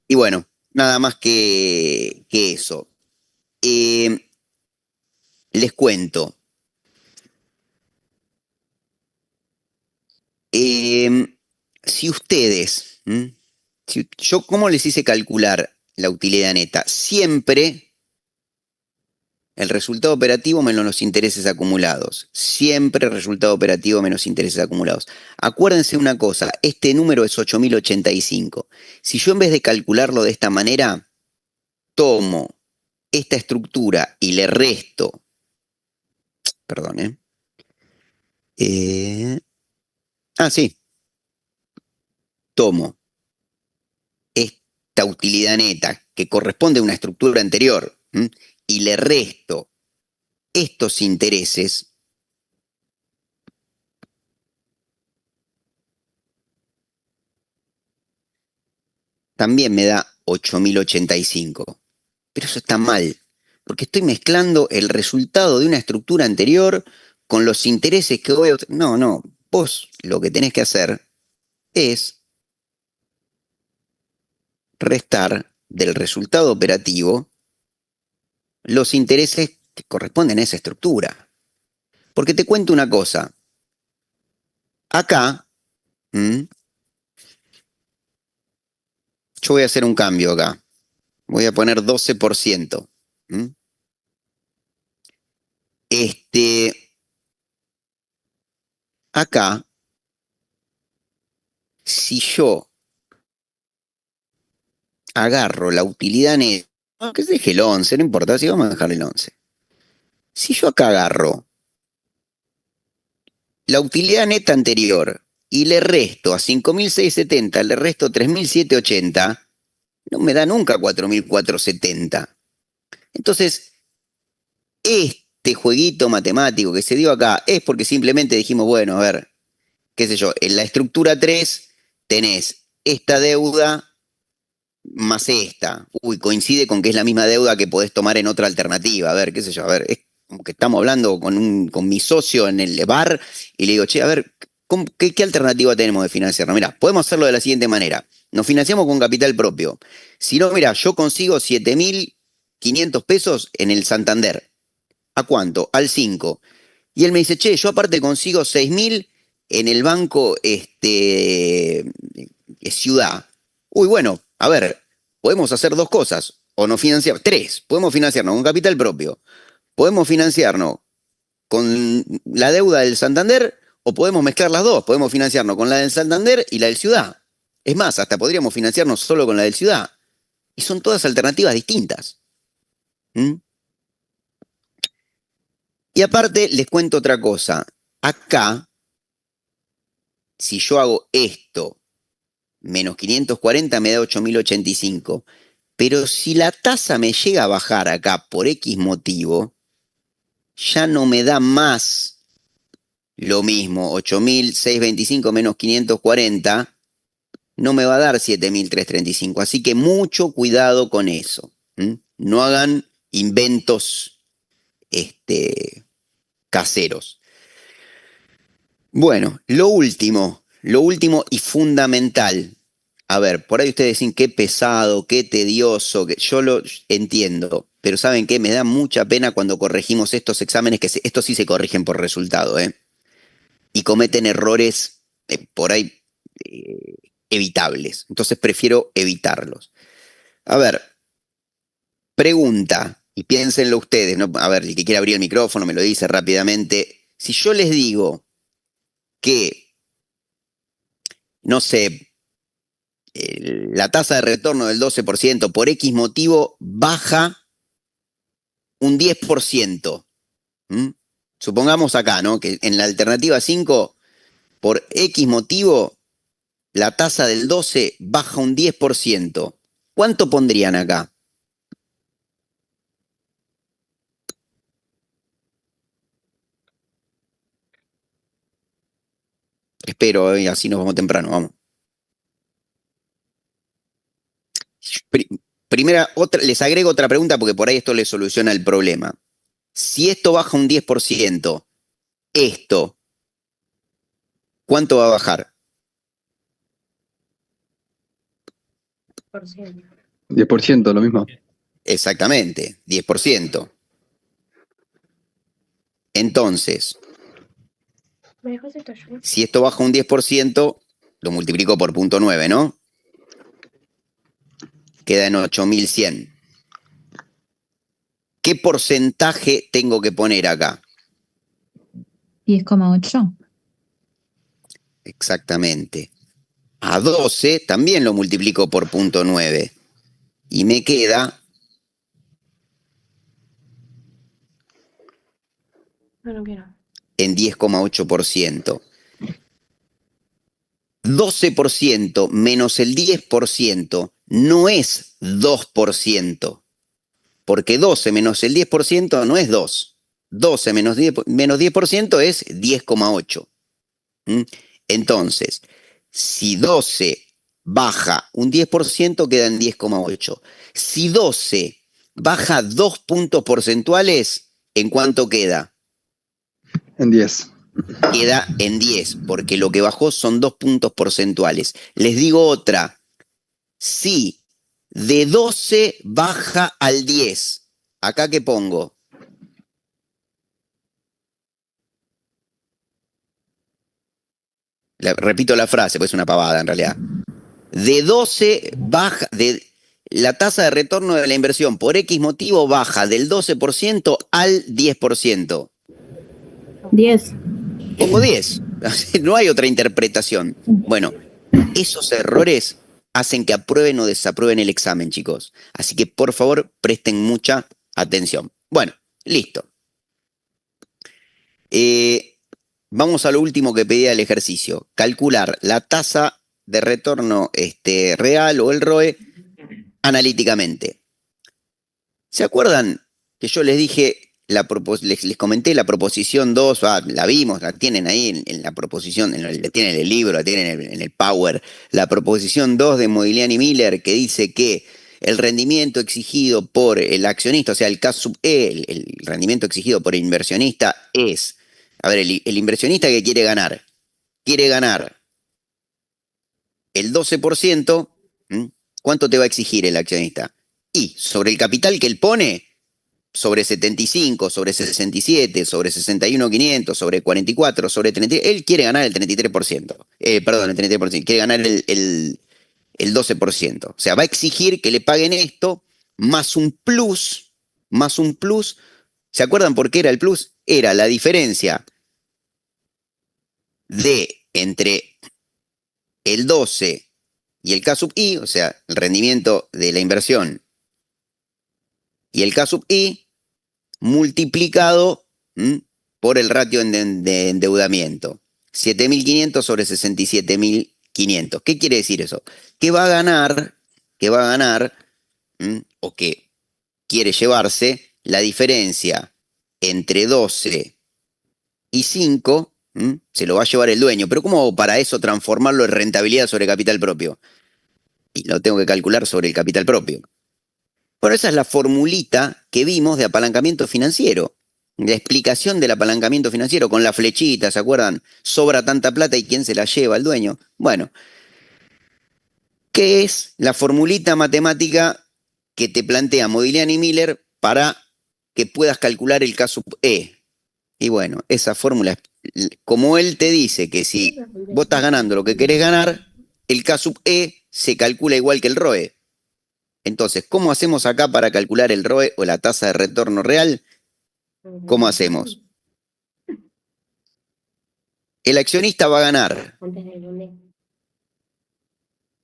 Y bueno, nada más que eso. Les cuento. Si ustedes, yo, ¿cómo les hice calcular la utilidad neta? Siempre el resultado operativo menos los intereses acumulados. Siempre el resultado operativo menos intereses acumulados. Acuérdense una cosa, este número es 8.085. Si yo en vez de calcularlo de esta manera, tomo esta estructura y le resto, perdón, sí, tomo esta utilidad neta que corresponde a una estructura anterior y le resto estos intereses, también me da 8.085. Pero eso está mal, porque estoy mezclando el resultado de una estructura anterior con los intereses que voy a... No, vos lo que tenés que hacer es restar del resultado operativo los intereses que corresponden a esa estructura. Porque te cuento una cosa, acá, yo voy a hacer un cambio acá, voy a poner 12%. Acá, si yo agarro la utilidad neta, que se deje el 11, no importa, si vamos a dejar el 11. Si yo acá agarro la utilidad neta anterior y le resto a 5.670, le resto 3.780, no me da nunca 4.470. Entonces, este jueguito matemático que se dio acá es porque simplemente dijimos, bueno, a ver, qué sé yo, en la estructura 3 tenés esta deuda más esta. Uy, coincide con que es la misma deuda que podés tomar en otra alternativa. A ver, qué sé yo, a ver, es como que estamos hablando con mi socio en el bar y le digo, che, a ver, ¿qué alternativa tenemos de financiarnos? Mira, podemos hacerlo de la siguiente manera. Nos financiamos con capital propio. Si no, mira, yo consigo 7.500 pesos en el Santander. ¿A cuánto? Al 5. Y él me dice, che, yo aparte consigo 6.000 en el banco Ciudad. Uy, bueno, a ver, podemos hacer dos cosas, o nos financiamos, tres, podemos financiarnos con capital propio, podemos financiarnos con la deuda del Santander, o podemos mezclar las dos, podemos financiarnos con la del Santander y la del Ciudad. Es más, hasta podríamos financiarnos solo con la del Ciudad. Y son todas alternativas distintas. Y aparte, les cuento otra cosa. Acá, si yo hago esto, menos 540 me da 8.085. Pero si la tasa me llega a bajar acá por X motivo, ya no me da más Lo mismo, 8.625 menos 540 no me va a dar 7.335. Así que mucho cuidado con eso. No hagan inventos caseros. Bueno, lo último y fundamental. A ver, por ahí ustedes dicen qué pesado, qué tedioso, que yo lo entiendo, pero ¿saben qué? Me da mucha pena cuando corregimos estos exámenes, estos sí se corrigen por resultado, ¿eh? Y cometen errores por ahí evitables. Entonces prefiero evitarlos. A ver, pregunta, y piénsenlo ustedes, ¿no? A ver, el que quiera abrir el micrófono me lo dice rápidamente. Si yo les digo que, no sé, la tasa de retorno del 12% por X motivo baja un 10%. ¿Mm? Supongamos acá, ¿no? Que en la alternativa 5, por X motivo, la tasa del 12 baja un 10%. ¿Cuánto pondrían acá? Espero, así nos vamos temprano, vamos. Primera, les agrego otra pregunta porque por ahí esto les soluciona el problema. Si esto baja un 10%, esto, ¿cuánto va a bajar? 10%, lo mismo. Exactamente, 10%. Entonces, ¿Me dejas esto yo? si esto baja un 10%, lo multiplico por 0.9, ¿no? Queda en 8.100. ¿Qué porcentaje tengo que poner acá? 10,8. Exactamente. A 12 también lo multiplico por 0.9. Y me queda No quiero. en 10,8%. 12% menos el 10% no es 2%, porque 12 menos el 10% no es 2. 12 menos 10% es 10,8. Entonces, si 12 baja un 10%, queda en 10,8. Si 12 baja 2 puntos porcentuales, ¿en cuánto queda? En 10. Queda en 10, porque lo que bajó son 2 puntos porcentuales. Les digo otra. Si de 12 baja al 10, ¿acá qué pongo? Repito la frase, pues es una pavada en realidad. De 12 baja, la tasa de retorno de la inversión por X motivo baja del 12% al 10%. 10. Pongo 10. No hay otra interpretación. Bueno, esos errores hacen que aprueben o desaprueben el examen, chicos. Así que por favor presten mucha atención. Bueno, listo. Vamos a lo último que pedía el ejercicio. Calcular la tasa de retorno real o el ROE analíticamente. ¿Se acuerdan que yo les dije, les comenté la proposición 2, la vimos, la tienen ahí en la proposición, la tienen en el libro, la tienen en el Power, la proposición 2 de Modigliani Miller que dice que el rendimiento exigido por el accionista, o sea, el K sub E, el rendimiento exigido por el inversionista es, a ver, el inversionista que quiere ganar el 12%, ¿cuánto te va a exigir el accionista? Y sobre el capital que él pone, sobre 75, sobre 67, sobre 61.500, sobre 44, sobre 33, él quiere ganar el 33%. Perdón, el 33%, quiere ganar el 12%. O sea, va a exigir que le paguen esto más un plus, más un plus. ¿Se acuerdan por qué era el plus? Era la diferencia de entre el 12 y el K sub I, o sea, el rendimiento de la inversión y el K sub I, multiplicado por el ratio de endeudamiento. 7.500 sobre 67.500. ¿Qué quiere decir eso? Que va a ganar, o que quiere llevarse la diferencia entre 12 y 5, Se lo va a llevar el dueño. Pero ¿cómo hago para eso transformarlo en rentabilidad sobre capital propio? Y lo tengo que calcular sobre el capital propio. Bueno, esa es la formulita que vimos de apalancamiento financiero. La explicación del apalancamiento financiero con la flechita, ¿se acuerdan? Sobra tanta plata y ¿quién se la lleva? El dueño. Bueno, ¿qué es la formulita matemática que te plantea Modigliani y Miller para que puedas calcular el caso E? Y bueno, esa fórmula, como él te dice que si vos estás ganando lo que querés ganar, el K sub E se calcula igual que el ROE. Entonces, ¿cómo hacemos acá para calcular el ROE o la tasa de retorno real? ¿Cómo hacemos? El accionista va a ganar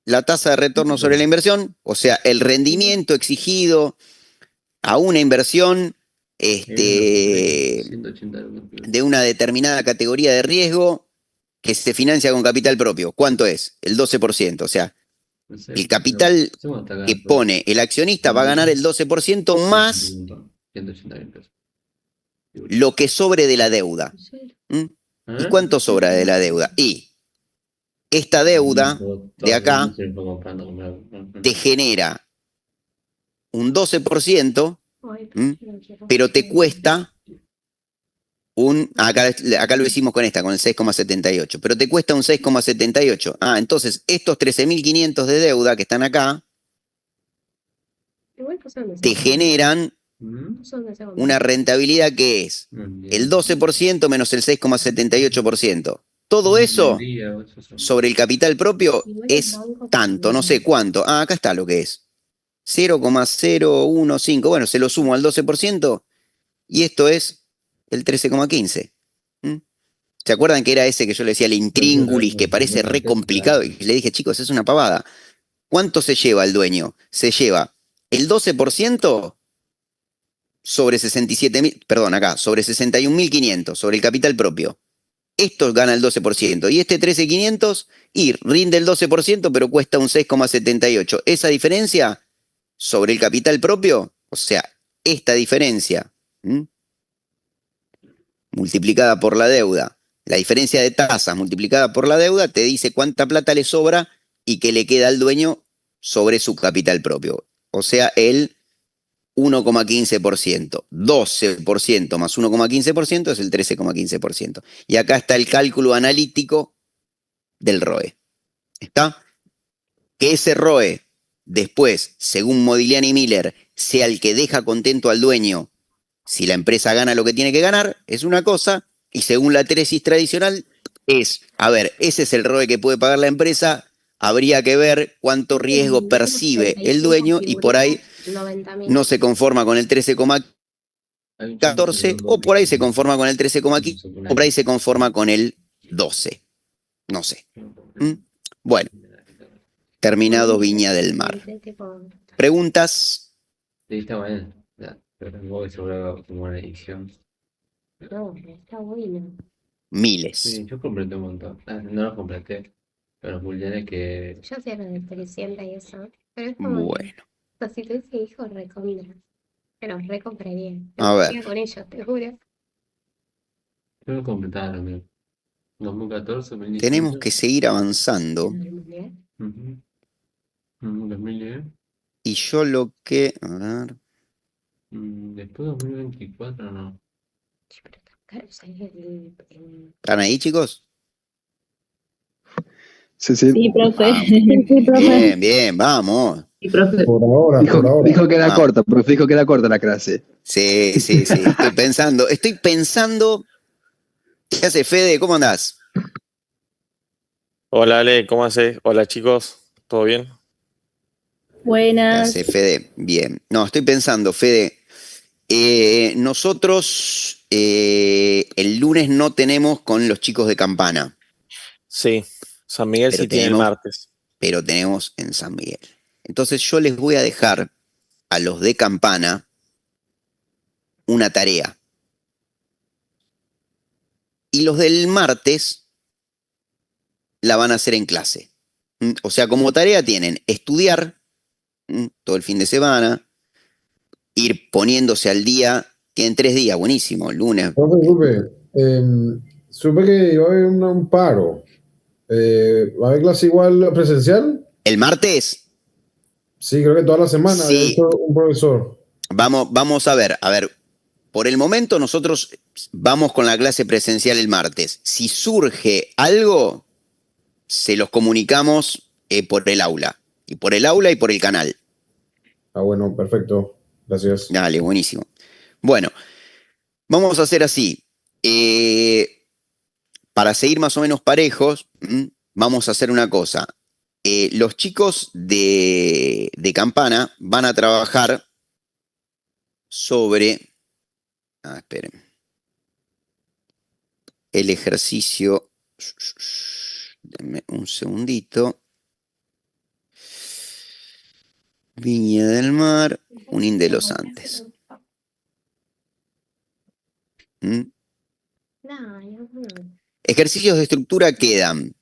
la tasa de retorno sobre la inversión, o sea, el rendimiento exigido a una inversión de una determinada categoría de riesgo que se financia con capital propio. ¿Cuánto es? El 12%. O sea, el capital que pone el accionista va a ganar el 12% más lo que sobre de la deuda. ¿Y cuánto sobra de la deuda? Y esta deuda de acá te genera un 12%, pero te cuesta acá lo hicimos con esta, con el 6,78, pero te cuesta un 6,78. Entonces estos 13.500 de deuda que están acá te generan una rentabilidad que es el 12% menos el 6,78%. Todo eso sobre el capital propio es tanto, no sé cuánto. Acá está lo que es. 0,015. Bueno, se lo sumo al 12% y esto es el 13,15. ¿Se acuerdan que era ese que yo le decía, el intríngulis, que parece re complicado? Y le dije, chicos, es una pavada. ¿Cuánto se lleva el dueño? Se lleva el 12% sobre 67.000, perdón, acá, sobre 61.500, sobre el capital propio. Esto gana el 12%. Y este 13.500 y rinde el 12%, pero cuesta un 6,78. Esa diferencia sobre el capital propio, o sea, esta diferencia multiplicada por la deuda, la diferencia de tasas multiplicada por la deuda, te dice cuánta plata le sobra y qué le queda al dueño sobre su capital propio. O sea, el 1,15%. 12% más 1,15% es el 13,15%. Y acá está el cálculo analítico del ROE. ¿Está? Que ese ROE, después, según Modigliani y Miller, sea el que deja contento al dueño si la empresa gana lo que tiene que ganar, es una cosa, y según la tesis tradicional, ese es el ROE que puede pagar la empresa, habría que ver cuánto riesgo percibe el dueño y por ahí no se conforma con el 13,14 o por ahí se conforma con el 13,15 o por ahí se conforma con el 12. No sé. Bueno, terminado Viña del Mar. ¿Preguntas? Sí, está bueno. Pero tampoco es seguro como una edición. No, está bueno. Miles. Sí, yo completé un montón. No los completé. Pero los bullianes que. Yo sé lo de 300 y eso. Pero es como. Bueno, O sea, si tuviese hijos, recomiendo. Pero recompraría. a ver. Empezaría con ellos, te juro. Yo los completaba también. 2014, Tenemos 2015. que seguir avanzando. Ujú. 2010. Y yo lo que... A ver. Después 2024 no. Pero está caro, o sea, ¿Están ahí, chicos? Sí, sí. Sí, profe. Vamos. Sí, profe. Bien, bien, vamos. Sí, profe. Por ahora, Dijo, por ahora. dijo que era Vamos. corta, profe, dijo que era corta la clase. Sí. Estoy pensando. ¿Qué hace, Fede? ¿Cómo andás? Hola Ale, ¿cómo haces? Hola chicos, ¿todo bien? ¿Qué Buenas. hace, Fede? Bien. No, estoy pensando, Fede. Nosotros el lunes no tenemos con los chicos de Campana, Sí, San Miguel pero sí tiene el martes. tenemos en San Miguel. Entonces yo les voy a dejar a los de Campana una tarea. Y los del martes la van a hacer en clase. O sea, como tarea tienen estudiar todo el fin de semana, ir poniéndose al día. Tienen 3 días, buenísimo, lunes. Profe, supe que iba a haber un paro. ¿Va a haber clase igual presencial? ¿El martes? Sí, creo que toda la semana había Sí. dicho un profesor. Vamos a ver, por el momento nosotros vamos con la clase presencial el martes. Si surge algo, se los comunicamos por el aula. Y por el aula y por el canal. Ah, bueno, perfecto. Gracias. Dale, buenísimo. Bueno, vamos a hacer así. Para seguir más o menos parejos, vamos a hacer una cosa. Los chicos de Campana van a trabajar sobre... esperen. El ejercicio... Denme un segundito. Viña del Mar, Junín de los Andes. ¿Mm? Ejercicios de estructura quedan.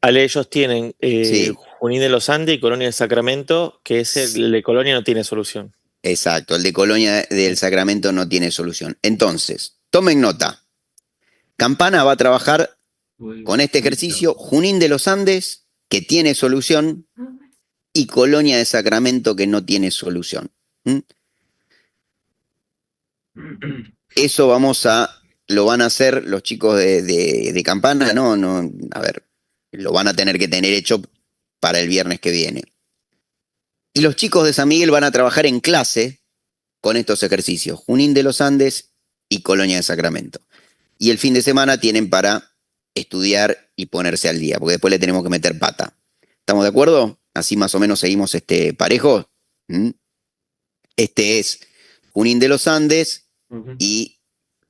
Ale, ellos tienen Sí. Junín de los Andes y Colonia del Sacramento, que el de Colonia no tiene solución. Exacto, el de Colonia del Sacramento no tiene solución. Entonces, tomen nota. Campana va a trabajar con este ejercicio, Junín de los Andes, que tiene solución, y Colonia de Sacramento, que no tiene solución. Eso lo van a hacer los chicos de Campana, no, a ver, lo van a tener que tener hecho para el viernes que viene. Y los chicos de San Miguel van a trabajar en clase con estos ejercicios, Junín de los Andes y Colonia de Sacramento. Y el fin de semana tienen para estudiar y ponerse al día, porque después le tenemos que meter pata. ¿Estamos de acuerdo? Así más o menos seguimos parejo. Este es Junín de los Andes y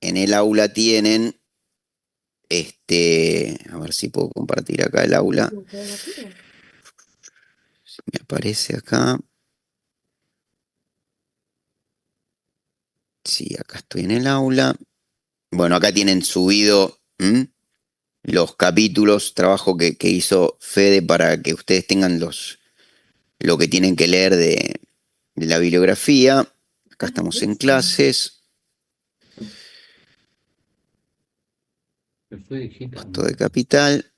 en el aula tienen, a ver si puedo compartir acá el aula. Si me aparece acá. Sí, acá estoy en el aula. Bueno, acá tienen subido los capítulos, trabajo que hizo Fede para que ustedes tengan lo que tienen que leer de la bibliografía. Acá estamos en clases. Pasto de Capital.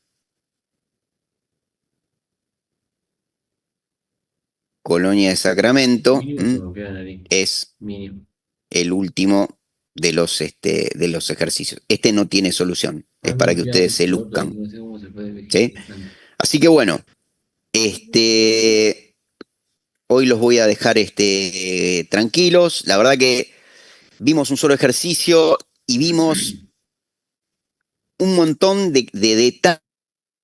Colonia de Sacramento es el último de los ejercicios. Este no tiene solución, es para que ustedes se luzcan. ¿Sí? Así que bueno, hoy los voy a dejar tranquilos. La verdad que vimos un solo ejercicio y vimos un montón de detalles,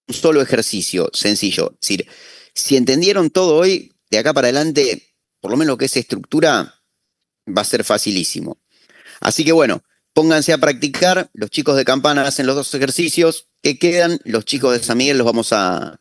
un solo ejercicio sencillo. Es decir, si entendieron todo hoy, de acá para adelante, por lo menos lo que es estructura, va a ser facilísimo. Así que bueno, pónganse a practicar. Los chicos de Campana hacen los 2 ejercicios que quedan. Los chicos de San Miguel los vamos a